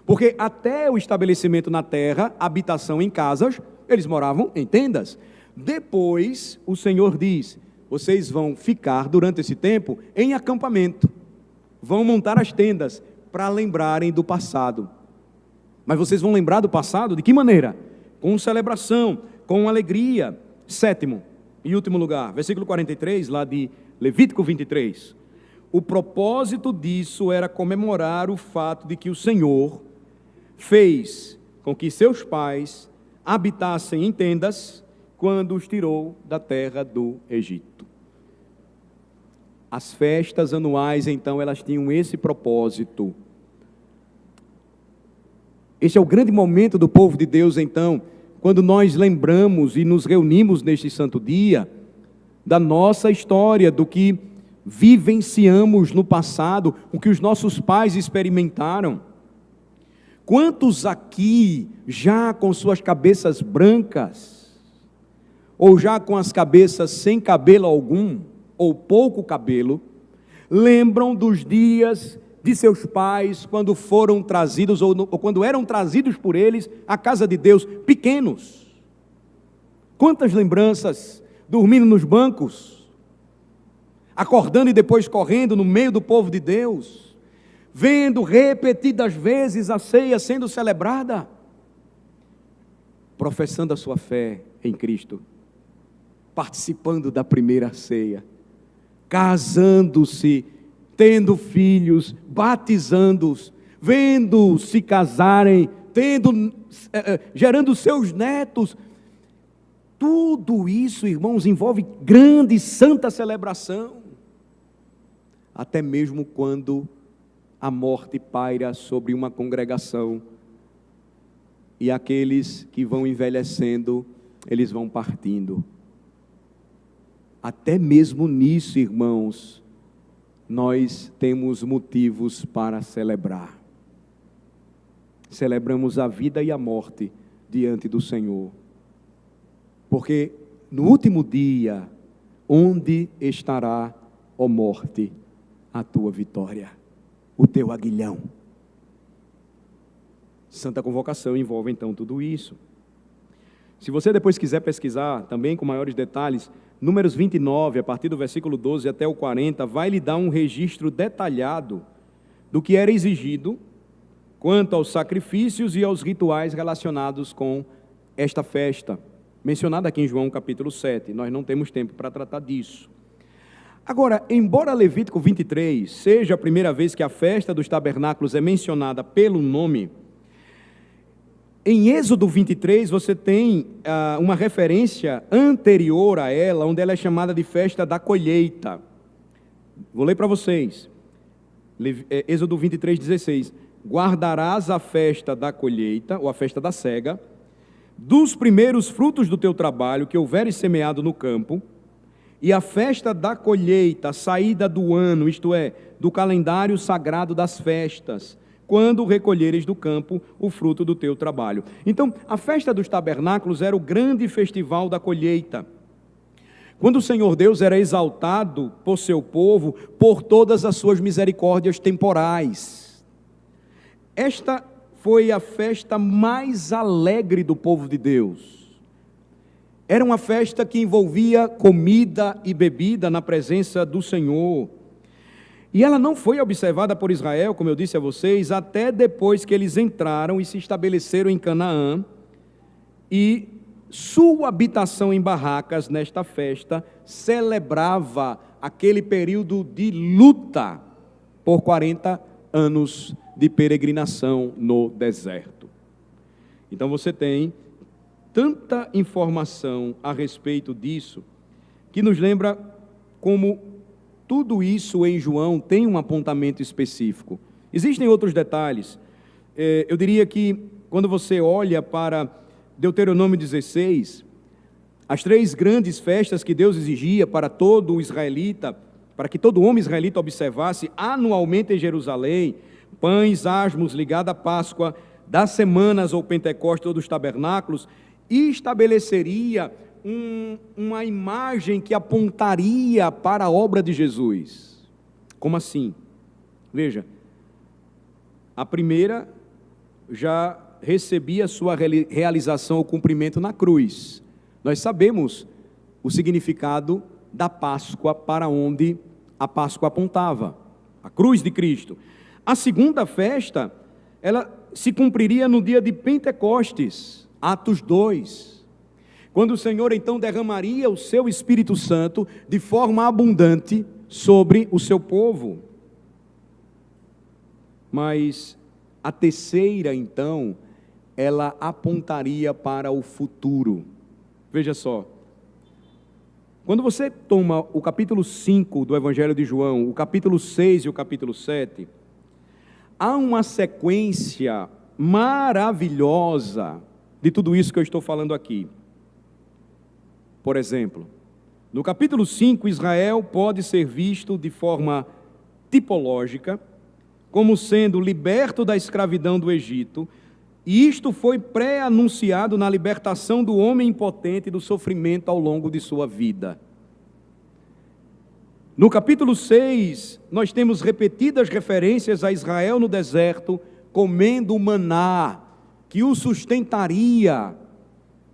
Porque até o estabelecimento na terra, habitação em casas, eles moravam em tendas. Depois, o Senhor diz, vocês vão ficar durante esse tempo em acampamento. Vão montar as tendas para lembrarem do passado. Mas vocês vão lembrar do passado de que maneira? Com celebração, com alegria. Sétimo e último lugar, versículo 43, lá de Levítico 23. O propósito disso era comemorar o fato de que o Senhor fez com que seus pais habitassem em tendas quando os tirou da terra do Egito. As festas anuais, então, elas tinham esse propósito. Esse é o grande momento do povo de Deus, então, quando nós lembramos e nos reunimos neste santo dia, da nossa história, do que vivenciamos no passado, o que os nossos pais experimentaram. Quantos aqui, já com suas cabeças brancas, ou já com as cabeças sem cabelo algum, ou pouco cabelo, lembram dos dias de seus pais, quando foram trazidos, ou quando eram trazidos por eles à casa de Deus, pequenos? Quantas lembranças, dormindo nos bancos, acordando e depois correndo no meio do povo de Deus, vendo repetidas vezes a ceia sendo celebrada, professando a sua fé em Cristo, participando da primeira ceia, casando-se, tendo filhos, batizando-os, vendo se casarem, gerando seus netos. Tudo isso, irmãos, envolve grande e santa celebração. Até mesmo quando a morte paira sobre uma congregação e aqueles que vão envelhecendo, eles vão partindo. Até mesmo nisso, irmãos, nós temos motivos para celebrar. Celebramos a vida e a morte diante do Senhor. Porque no último dia, onde estará, ó morte, a tua vitória, o teu aguilhão? Santa Convocação envolve então tudo isso. Se você depois quiser pesquisar também com maiores detalhes, Números 29, a partir do versículo 12 até o 40, vai lhe dar um registro detalhado do que era exigido quanto aos sacrifícios e aos rituais relacionados com esta festa, mencionada aqui em João capítulo 7. Nós não temos tempo para tratar disso. Agora, embora Levítico 23 seja a primeira vez que a festa dos tabernáculos é mencionada pelo nome, em Êxodo 23 você tem uma referência anterior a ela, onde ela é chamada de festa da colheita. Vou ler para vocês. Êxodo 23, 16. Guardarás a festa da colheita, ou a festa da cega, dos primeiros frutos do teu trabalho que houveres semeado no campo, e a festa da colheita, a saída do ano, isto é, do calendário sagrado das festas, quando recolheres do campo o fruto do teu trabalho. Então, a festa dos tabernáculos era o grande festival da colheita. quando o Senhor Deus era exaltado por seu povo por todas as suas misericórdias temporais. Esta foi a festa mais alegre do povo de Deus. Era uma festa que envolvia comida e bebida na presença do Senhor. E ela não foi observada por Israel, como eu disse a vocês, até depois que eles entraram e se estabeleceram em Canaã, e sua habitação em barracas nesta festa celebrava aquele período de luta por 40 anos de peregrinação no deserto. Então você tem tanta informação a respeito disso, que nos lembra como tudo isso em João tem um apontamento específico. Existem outros detalhes. Eu diria que quando você olha para Deuteronômio 16, as 3 grandes festas que Deus exigia para todo o israelita, para que todo homem israelita observasse anualmente em Jerusalém, pães asmos ligada à Páscoa, das semanas ou Pentecostes ou dos tabernáculos, e estabeleceria uma imagem que apontaria para a obra de Jesus. Como assim? Veja, a primeira já recebia sua realização ou cumprimento na cruz. Nós sabemos o significado da Páscoa, para onde a Páscoa apontava, a cruz de Cristo. A segunda festa, ela se cumpriria no dia de Pentecostes, Atos 2, quando o Senhor então derramaria o seu Espírito Santo de forma abundante sobre o seu povo. Mas a terceira então, ela apontaria para o futuro. Veja só, quando você toma o capítulo 5 do Evangelho de João, o capítulo 6 e o capítulo 7, há uma sequência maravilhosa de tudo isso que eu estou falando aqui. Por exemplo, no capítulo 5, Israel pode ser visto de forma tipológica como sendo liberto da escravidão do Egito, e isto foi pré-anunciado na libertação do homem impotente do sofrimento ao longo de sua vida. No capítulo 6, nós temos repetidas referências a Israel no deserto, comendo o maná, que o sustentaria,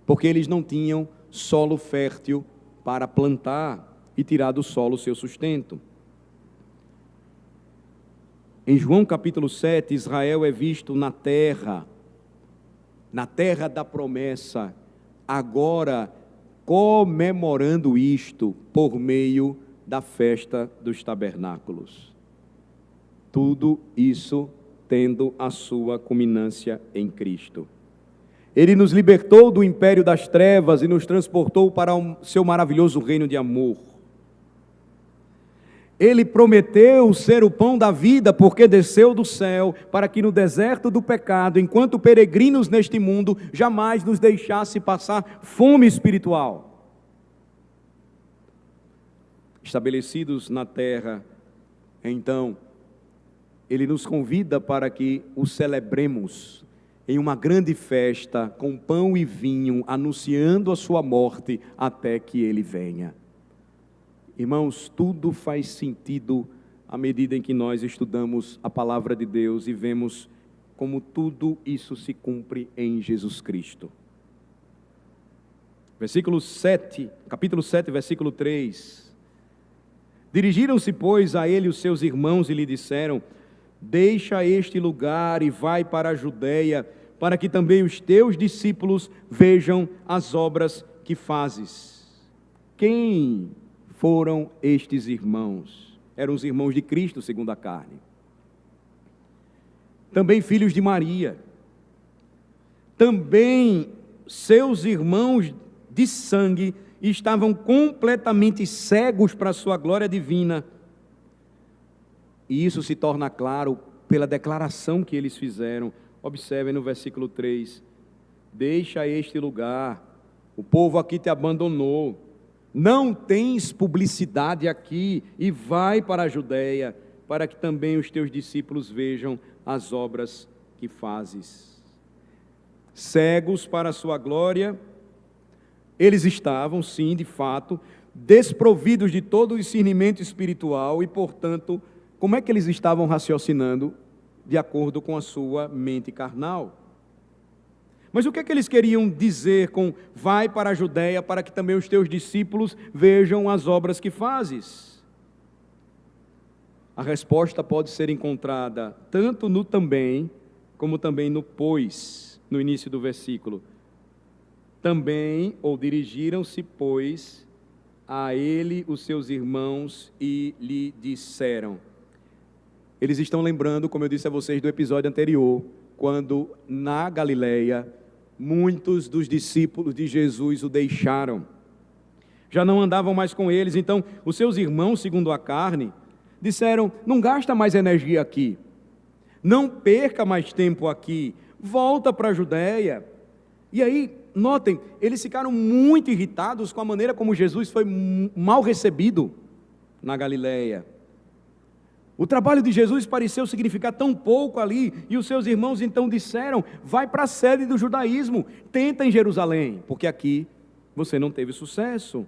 porque eles não tinham solo fértil para plantar e tirar do solo o seu sustento. Em João capítulo 7, Israel é visto na terra da promessa, agora comemorando isto por meio da festa dos tabernáculos. Tudo isso tendo a sua culminância em Cristo. Ele nos libertou do império das trevas e nos transportou para o seu maravilhoso reino de amor. Ele prometeu ser o pão da vida, porque desceu do céu, para que no deserto do pecado, enquanto peregrinos neste mundo, jamais nos deixasse passar fome espiritual. Estabelecidos na terra, então, Ele nos convida para que o celebremos em uma grande festa, com pão e vinho, anunciando a sua morte até que Ele venha. Irmãos, tudo faz sentido à medida em que nós estudamos a palavra de Deus e vemos como tudo isso se cumpre em Jesus Cristo. Versículo 7, capítulo 7, versículo 3. Dirigiram-se, pois, a ele os seus irmãos e lhe disseram: deixa este lugar e vai para a Judeia, para que também os teus discípulos vejam as obras que fazes. Quem foram estes irmãos? Eram os irmãos de Cristo, segundo a carne. Também filhos de Maria. Também seus irmãos de sangue estavam completamente cegos para a sua glória divina. E isso se torna claro pela declaração que eles fizeram. Observem no versículo 3. Deixa este lugar, o povo aqui te abandonou, não tens publicidade aqui, e vai para a Judeia, para que também os teus discípulos vejam as obras que fazes. Cegos para a sua glória, eles estavam, sim, de fato, desprovidos de todo o discernimento espiritual e, portanto, como é que eles estavam raciocinando? De acordo com a sua mente carnal. Mas o que é que eles queriam dizer com vai para a Judéia para que também os teus discípulos vejam as obras que fazes? A resposta pode ser encontrada tanto no também, como também no pois, no início do versículo. Também, ou dirigiram-se, pois, a ele os seus irmãos e lhe disseram. Eles estão lembrando, como eu disse a vocês, do episódio anterior, quando na Galileia, muitos dos discípulos de Jesus o deixaram. Já não andavam mais com eles, então os seus irmãos, segundo a carne, disseram, não gasta mais energia aqui, não perca mais tempo aqui, volta para a Judéia. E aí, notem, eles ficaram muito irritados com a maneira como Jesus foi mal recebido na Galileia. O trabalho de Jesus pareceu significar tão pouco ali, e os seus irmãos então disseram, vai para a sede do judaísmo, tenta em Jerusalém, porque aqui você não teve sucesso.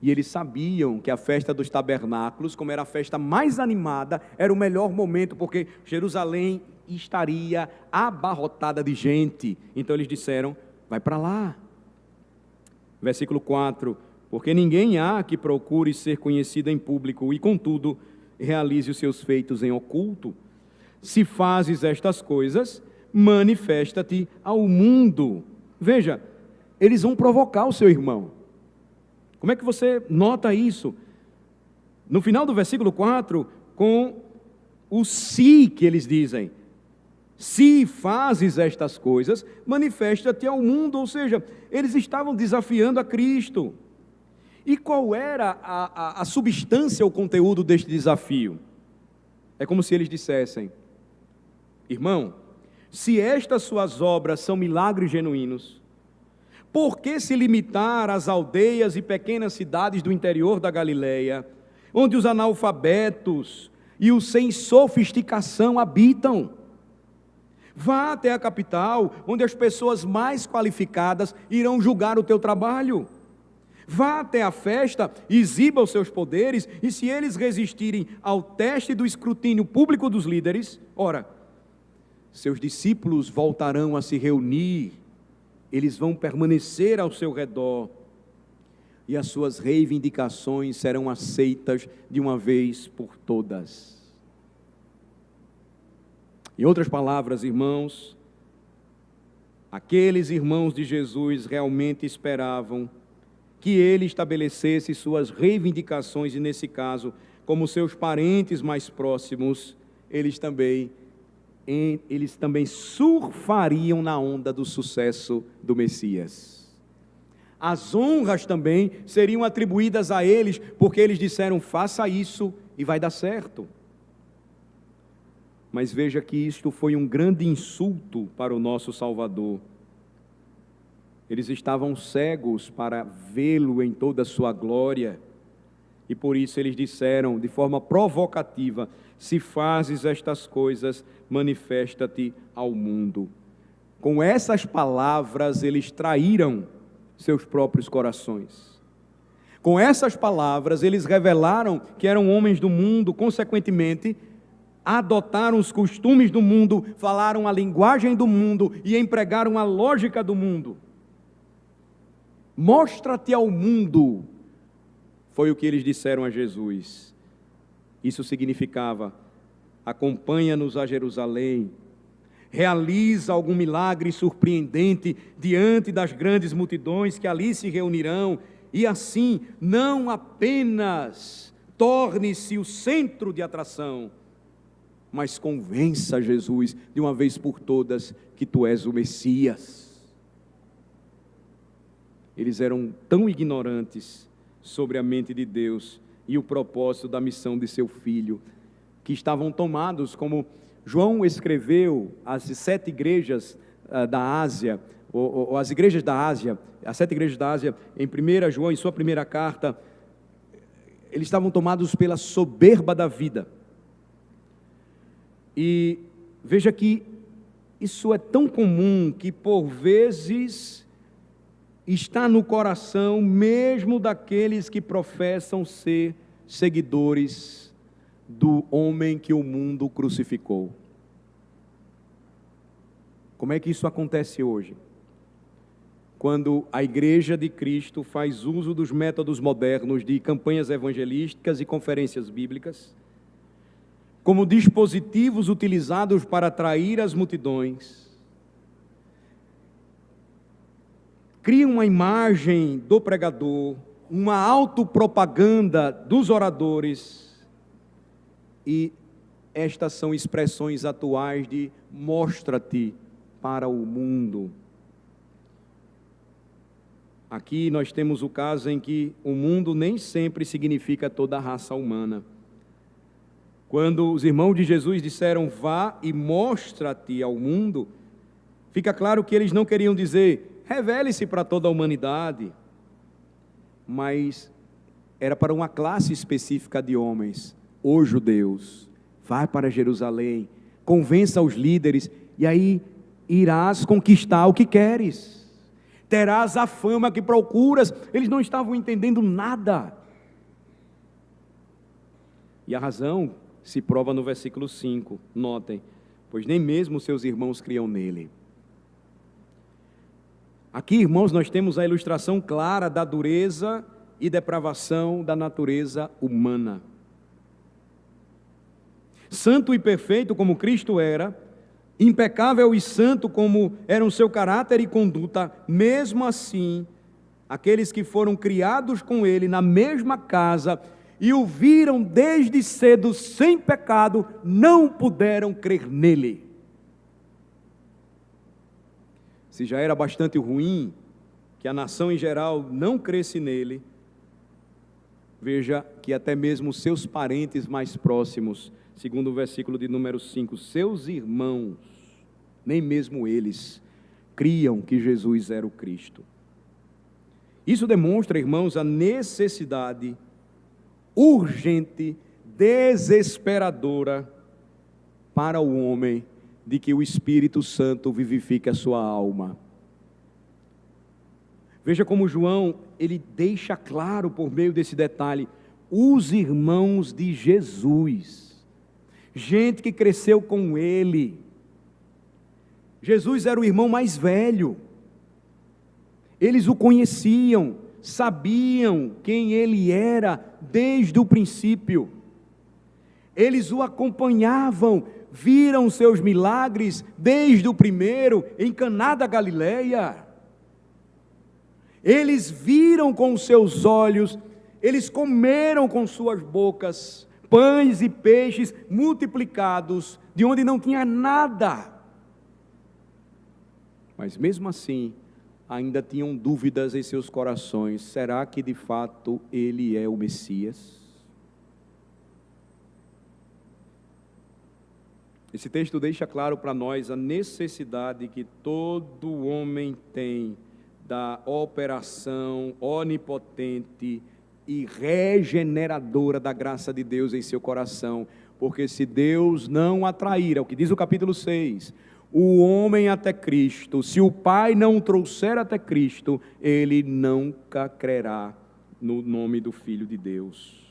E eles sabiam que a festa dos tabernáculos, como era a festa mais animada, era o melhor momento, porque Jerusalém estaria abarrotada de gente. Então eles disseram, vai para lá. Versículo 4, porque ninguém há que procure ser conhecido em público, e contudo, realize os seus feitos em oculto. Se fazes estas coisas, manifesta-te ao mundo. Veja, eles vão provocar o seu irmão. Como é que você nota isso? No final do versículo 4, com o se que eles dizem. Se fazes estas coisas, manifesta-te ao mundo. Ou seja, eles estavam desafiando a Cristo. E qual era a substância, o conteúdo deste desafio? É como se eles dissessem, irmão, se estas suas obras são milagres genuínos, por que se limitar às aldeias e pequenas cidades do interior da Galileia, onde os analfabetos e os sem sofisticação habitam? Vá até a capital, onde as pessoas mais qualificadas irão julgar o teu trabalho. Vá até a festa, exiba os seus poderes, e se eles resistirem ao teste do escrutínio público dos líderes, ora, seus discípulos voltarão a se reunir, eles vão permanecer ao seu redor, e as suas reivindicações serão aceitas de uma vez por todas. Em outras palavras, irmãos, aqueles irmãos de Jesus realmente esperavam que ele estabelecesse suas reivindicações, e nesse caso, como seus parentes mais próximos, eles também surfariam na onda do sucesso do Messias. As honras também seriam atribuídas a eles, porque eles disseram, faça isso e vai dar certo. Mas veja que isto foi um grande insulto para o nosso Salvador. Eles estavam cegos para vê-lo em toda a sua glória, e por isso eles disseram de forma provocativa, se fazes estas coisas, manifesta-te ao mundo. Com essas palavras eles traíram seus próprios corações. Com essas palavras eles revelaram que eram homens do mundo, consequentemente, adotaram os costumes do mundo, falaram a linguagem do mundo e empregaram a lógica do mundo. Mostra-te ao mundo, foi o que eles disseram a Jesus. Isso significava, acompanha-nos a Jerusalém, realiza algum milagre surpreendente diante das grandes multidões que ali se reunirão, e assim, não apenas torne-se o centro de atração, mas convença Jesus de uma vez por todas que tu és o Messias. Eles eram tão ignorantes sobre a mente de Deus e o propósito da missão de seu Filho, que estavam tomados, como João escreveu às 7 igrejas da Ásia, ou as igrejas da Ásia, as 7 igrejas da Ásia, em 1 João, em sua primeira carta, eles estavam tomados pela soberba da vida. E veja que isso é tão comum que por vezes está no coração mesmo daqueles que professam ser seguidores do homem que o mundo crucificou. Como é que isso acontece hoje? Quando a Igreja de Cristo faz uso dos métodos modernos de campanhas evangelísticas e conferências bíblicas, como dispositivos utilizados para atrair as multidões, cria uma imagem do pregador, uma autopropaganda dos oradores, e estas são expressões atuais de mostra-te para o mundo. Aqui nós temos o caso em que o mundo nem sempre significa toda a raça humana. Quando os irmãos de Jesus disseram, vá e mostra-te ao mundo, fica claro que eles não queriam dizer, revele-se para toda a humanidade, mas era para uma classe específica de homens, os judeus. Vai para Jerusalém, convença os líderes, e aí irás conquistar o que queres. Terás a fama que procuras. Eles não estavam entendendo nada. E a razão se prova no versículo 5, notem, pois nem mesmo seus irmãos criam nele. Aqui, irmãos, nós temos a ilustração clara da dureza e depravação da natureza humana. Santo e perfeito como Cristo era, impecável e santo como eram seu caráter e conduta, mesmo assim, aqueles que foram criados com ele na mesma casa e o viram desde cedo sem pecado, não puderam crer nele. Se já era bastante ruim que a nação em geral não cresce nele, veja que até mesmo seus parentes mais próximos, segundo o versículo de número 5, seus irmãos, nem mesmo eles, criam que Jesus era o Cristo. Isso demonstra, irmãos, a necessidade urgente, desesperadora para o homem de que o Espírito Santo vivifique a sua alma. Veja como João, ele deixa claro por meio desse detalhe, os irmãos de Jesus, gente que cresceu com ele. Jesus era o irmão mais velho, eles o conheciam, sabiam quem ele era desde o princípio, eles o acompanhavam, viram seus milagres desde o primeiro, em Caná da Galileia, eles viram com seus olhos, eles comeram com suas bocas, pães e peixes multiplicados, de onde não tinha nada, mas mesmo assim, ainda tinham dúvidas em seus corações, será que de fato ele é o Messias? Esse texto deixa claro para nós a necessidade que todo homem tem da operação onipotente e regeneradora da graça de Deus em seu coração, porque se Deus não atrair, é o que diz o capítulo 6, o homem até Cristo, se o Pai não o trouxer até Cristo, ele nunca crerá no nome do Filho de Deus.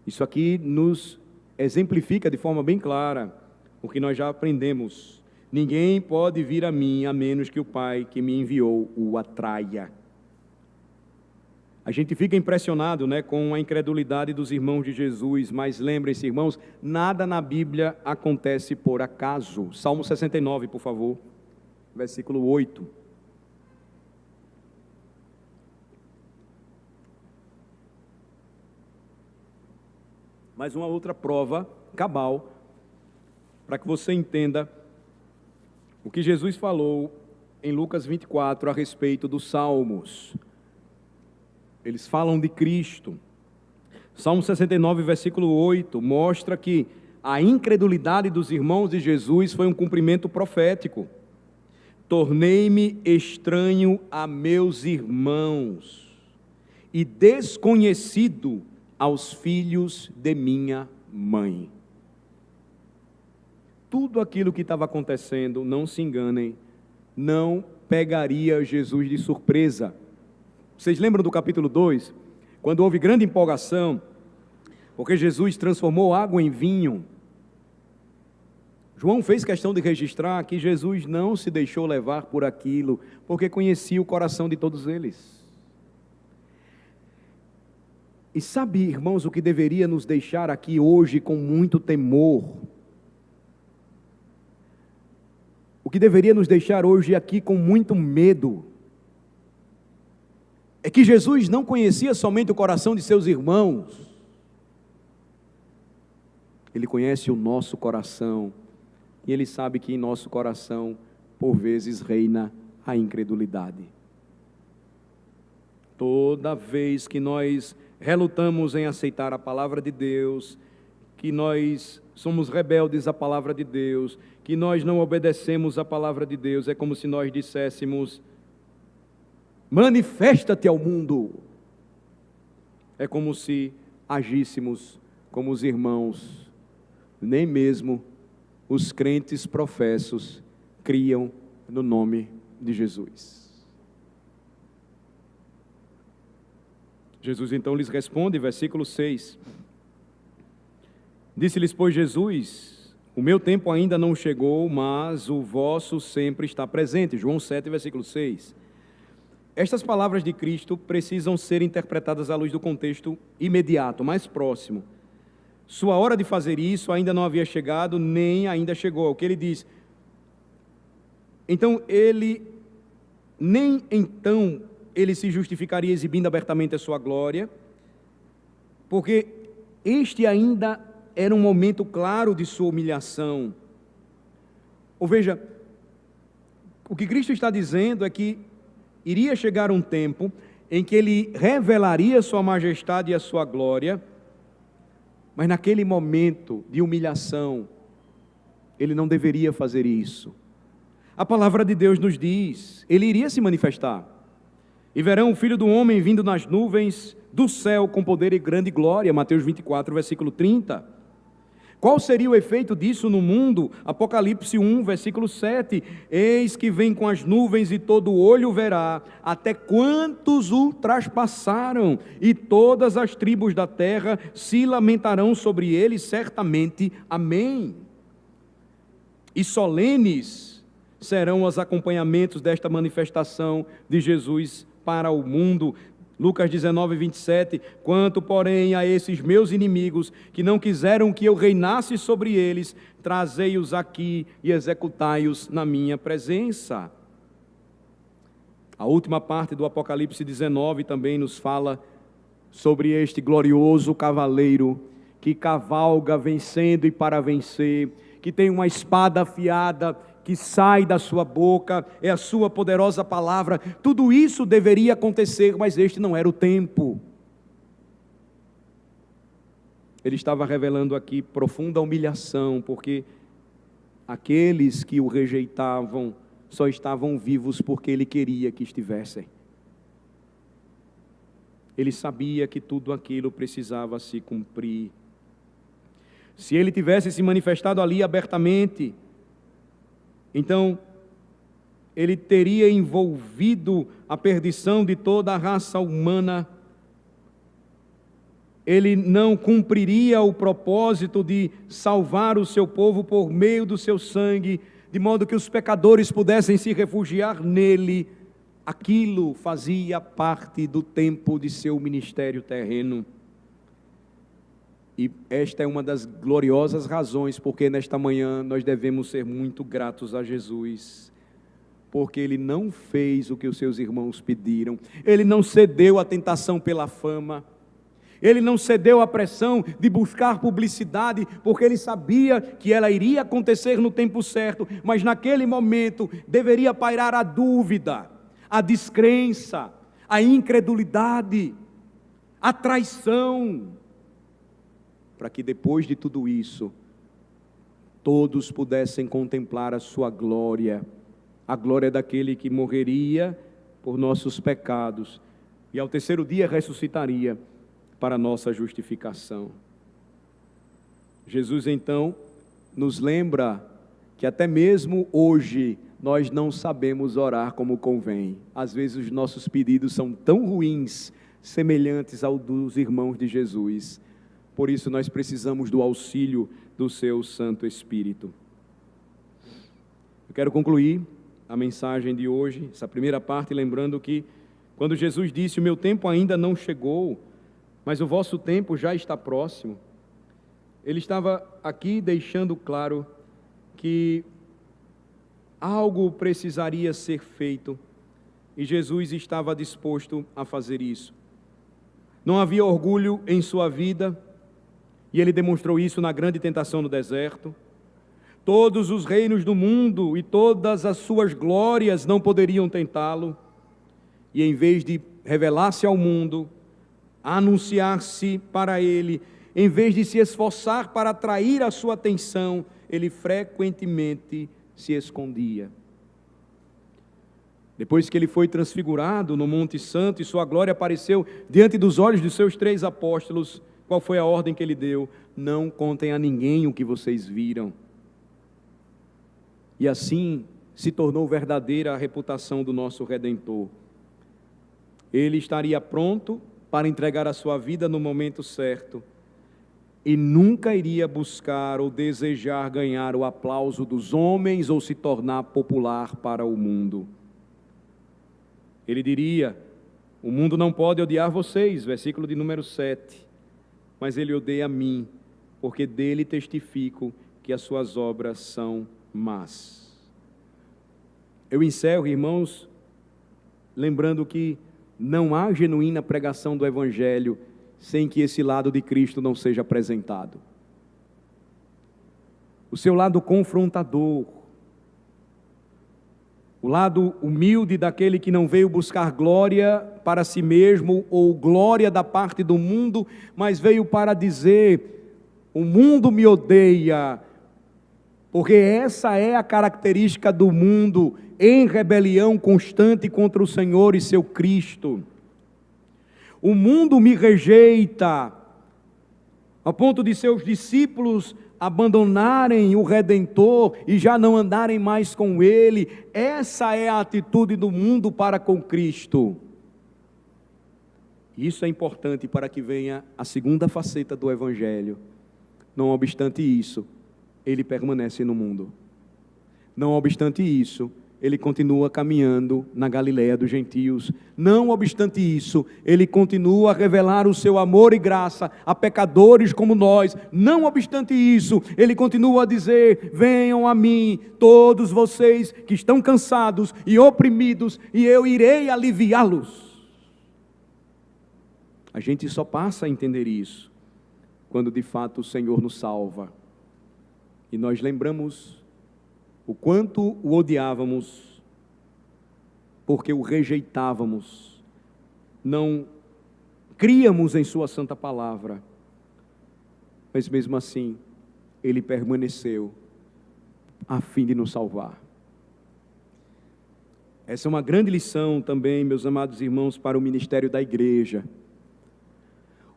Isso aqui nos exemplifica de forma bem clara o que nós já aprendemos. Ninguém pode vir a mim, a menos que o Pai que me enviou o atraia. A gente fica impressionado, com a incredulidade dos irmãos de Jesus, mas lembrem-se, irmãos, nada na Bíblia acontece por acaso. Salmo 69, por favor, versículo 8. Mais uma outra prova cabal, para que você entenda o que Jesus falou em Lucas 24 a respeito dos salmos. Eles falam de Cristo. Salmo 69, versículo 8, mostra que a incredulidade dos irmãos de Jesus foi um cumprimento profético. Tornei-me estranho a meus irmãos e desconhecido aos filhos de minha mãe. Tudo aquilo que estava acontecendo, não se enganem, não pegaria Jesus de surpresa. Vocês lembram do capítulo 2? Quando houve grande empolgação, porque Jesus transformou água em vinho. João fez questão de registrar que Jesus não se deixou levar por aquilo, porque conhecia o coração de todos eles. E sabe, irmãos, o que deveria nos deixar aqui hoje com muito temor? O que deveria nos deixar hoje aqui com muito medo? É que Jesus não conhecia somente o coração de seus irmãos. Ele conhece o nosso coração. E Ele sabe que em nosso coração, por vezes, reina a incredulidade. Toda vez que nós relutamos em aceitar a palavra de Deus, que nós somos rebeldes à palavra de Deus, que nós não obedecemos à palavra de Deus, é como se nós disséssemos: manifesta-te ao mundo. É como se agíssemos como os irmãos, nem mesmo os crentes professos criam no nome de Jesus. Jesus então lhes responde, versículo 6. Disse-lhes, pois, Jesus: o meu tempo ainda não chegou, mas o vosso sempre está presente. João 7, versículo 6. Estas palavras de Cristo precisam ser interpretadas à luz do contexto imediato, mais próximo. Sua hora de fazer isso ainda não havia chegado, nem ainda chegou. O que ele diz? Então, ele se justificaria exibindo abertamente a sua glória, porque este ainda era um momento claro de sua humilhação. Ou veja, o que Cristo está dizendo é que iria chegar um tempo em que Ele revelaria sua majestade e a sua glória, mas naquele momento de humilhação, Ele não deveria fazer isso. A palavra de Deus nos diz, Ele iria se manifestar. E verão o Filho do Homem vindo nas nuvens do céu com poder e grande glória. Mateus 24, versículo 30. Qual seria o efeito disso no mundo? Apocalipse 1, versículo 7. Eis que vem com as nuvens e todo olho verá, até quantos o traspassaram, e todas as tribos da terra se lamentarão sobre ele, certamente. Amém. E solenes serão os acompanhamentos desta manifestação de Jesus para o mundo. Lucas 19, 27, quanto, porém, a esses meus inimigos, que não quiseram que eu reinasse sobre eles, trazei-os aqui e executai-os na minha presença. A última parte do Apocalipse 19 também nos fala sobre este glorioso cavaleiro, que cavalga vencendo e para vencer, que tem uma espada afiada, que sai da sua boca, é a sua poderosa palavra. Tudo isso deveria acontecer, mas este não era o tempo. Ele estava revelando aqui profunda humilhação, porque aqueles que o rejeitavam só estavam vivos porque ele queria que estivessem. Ele sabia que tudo aquilo precisava se cumprir. Se ele tivesse se manifestado ali abertamente, então, ele teria envolvido a perdição de toda a raça humana. Ele não cumpriria o propósito de salvar o seu povo por meio do seu sangue, de modo que os pecadores pudessem se refugiar nele. Aquilo fazia parte do tempo de seu ministério terreno. E esta é uma das gloriosas razões porque nesta manhã nós devemos ser muito gratos a Jesus, porque Ele não fez o que os seus irmãos pediram, Ele não cedeu à tentação pela fama, Ele não cedeu à pressão de buscar publicidade, porque Ele sabia que ela iria acontecer no tempo certo, mas naquele momento deveria pairar a dúvida, a descrença, a incredulidade, a traição, para que depois de tudo isso, todos pudessem contemplar a sua glória, a glória daquele que morreria por nossos pecados, e ao terceiro dia ressuscitaria para a nossa justificação. Jesus então nos lembra que até mesmo hoje, nós não sabemos orar como convém. Às vezes os nossos pedidos são tão ruins, semelhantes ao dos irmãos de Jesus. Por isso nós precisamos do auxílio do seu Santo Espírito. Eu quero concluir a mensagem de hoje, essa primeira parte, lembrando que quando Jesus disse: o meu tempo ainda não chegou, mas o vosso tempo já está próximo, ele estava aqui deixando claro que algo precisaria ser feito e Jesus estava disposto a fazer isso. Não havia orgulho em sua vida e ele demonstrou isso na grande tentação no deserto. Todos os reinos do mundo e todas as suas glórias não poderiam tentá-lo. E em vez de revelar-se ao mundo, anunciar-se para ele, em vez de se esforçar para atrair a sua atenção, ele frequentemente se escondia. Depois que ele foi transfigurado no Monte Santo e sua glória apareceu diante dos olhos de seus 3 apóstolos, qual foi a ordem que ele deu? Não contem a ninguém o que vocês viram. E assim se tornou verdadeira a reputação do nosso Redentor. Ele estaria pronto para entregar a sua vida no momento certo e nunca iria buscar ou desejar ganhar o aplauso dos homens ou se tornar popular para o mundo. Ele diria: o mundo não pode odiar vocês, versículo de número 7, mas ele odeia a mim, porque dele testifico que as suas obras são más. Eu encerro, irmãos, lembrando que não há genuína pregação do Evangelho sem que esse lado de Cristo não seja apresentado. O seu lado confrontador, o lado humilde daquele que não veio buscar glória para si mesmo ou glória da parte do mundo, mas veio para dizer: o mundo me odeia, porque essa é a característica do mundo em rebelião constante contra o Senhor e seu Cristo. O mundo me rejeita, ao ponto de seus discípulos abandonarem o Redentor e já não andarem mais com Ele. Essa é a atitude do mundo para com Cristo. Isso é importante para que venha a segunda faceta do Evangelho. Não obstante isso, Ele permanece no mundo. Não obstante isso, Ele continua caminhando na Galileia dos gentios. Não obstante isso, Ele continua a revelar o seu amor e graça a pecadores como nós. Não obstante isso, Ele continua a dizer: venham a mim todos vocês que estão cansados e oprimidos, e eu irei aliviá-los. A gente só passa a entender isso quando de fato o Senhor nos salva. E nós lembramos o quanto o odiávamos, porque o rejeitávamos, não críamos em sua santa palavra, mas mesmo assim, Ele permaneceu a fim de nos salvar. Essa é uma grande lição também, meus amados irmãos, para o ministério da igreja.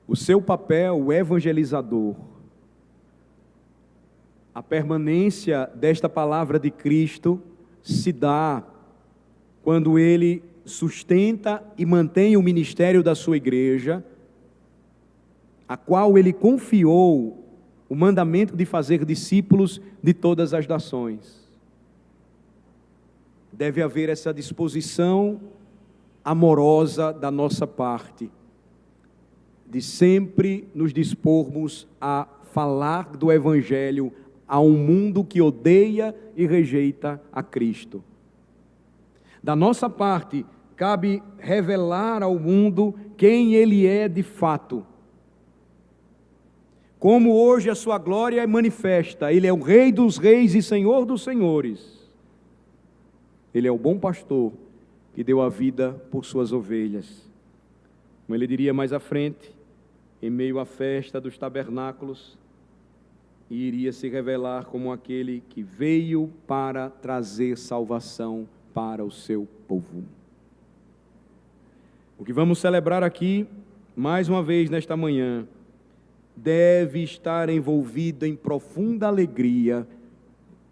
O seu papel evangelizador, a permanência desta palavra de Cristo se dá quando Ele sustenta e mantém o ministério da sua igreja, a qual Ele confiou o mandamento de fazer discípulos de todas as nações. Deve haver essa disposição amorosa da nossa parte, de sempre nos dispormos a falar do Evangelho a um mundo que odeia e rejeita a Cristo. Da nossa parte, cabe revelar ao mundo quem Ele é de fato. Como hoje a sua glória é manifesta, Ele é o Rei dos reis e Senhor dos senhores. Ele é o bom pastor que deu a vida por suas ovelhas. Como ele diria mais à frente, em meio à festa dos tabernáculos, e iria se revelar como aquele que veio para trazer salvação para o seu povo. O que vamos celebrar aqui, mais uma vez nesta manhã, deve estar envolvido em profunda alegria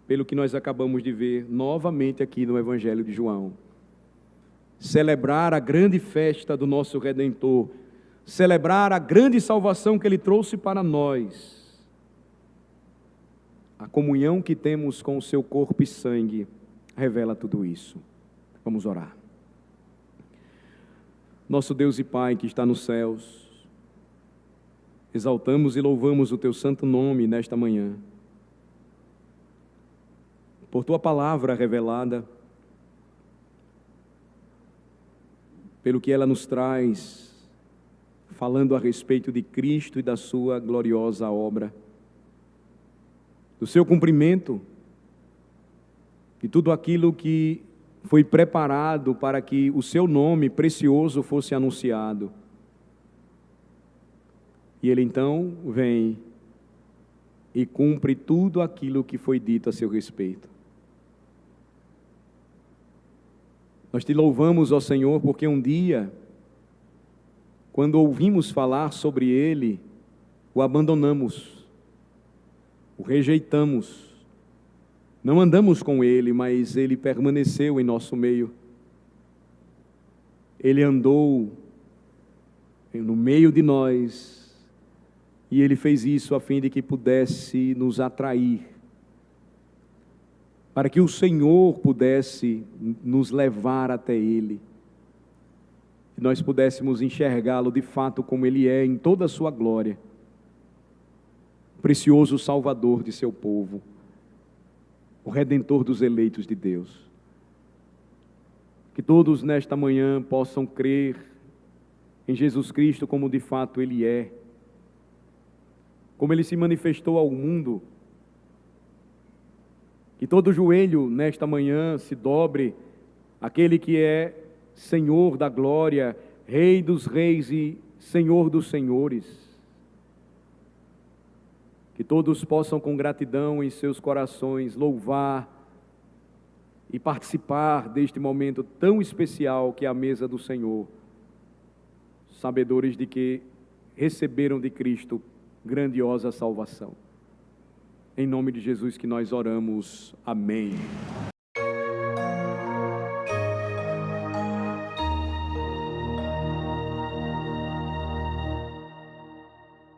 pelo que nós acabamos de ver novamente aqui no Evangelho de João. Celebrar a grande festa do nosso Redentor, celebrar a grande salvação que Ele trouxe para nós, a comunhão que temos com o seu corpo e sangue, revela tudo isso. Vamos orar. Nosso Deus e Pai que está nos céus, exaltamos e louvamos o Teu santo nome nesta manhã, por Tua palavra revelada, pelo que ela nos traz, falando a respeito de Cristo e da Sua gloriosa obra, do Seu cumprimento, de tudo aquilo que foi preparado para que o Seu nome precioso fosse anunciado. E Ele então vem e cumpre tudo aquilo que foi dito a seu respeito. Nós Te louvamos, ó Senhor, porque um dia, quando ouvimos falar sobre Ele, o abandonamos, o rejeitamos, não andamos com Ele, mas Ele permaneceu em nosso meio. Ele andou no meio de nós, e Ele fez isso a fim de que pudesse nos atrair, para que o Senhor pudesse nos levar até Ele, e nós pudéssemos enxergá-lo de fato como Ele é, em toda a sua glória, precioso Salvador de seu povo, o Redentor dos eleitos de Deus. Que todos nesta manhã possam crer em Jesus Cristo como de fato Ele é, como Ele se manifestou ao mundo. Que todo joelho nesta manhã se dobre àquele que é Senhor da glória, Rei dos reis e Senhor dos senhores. Que todos possam com gratidão em seus corações louvar e participar deste momento tão especial que é a mesa do Senhor, sabedores de que receberam de Cristo grandiosa salvação. Em nome de Jesus que nós oramos. Amém.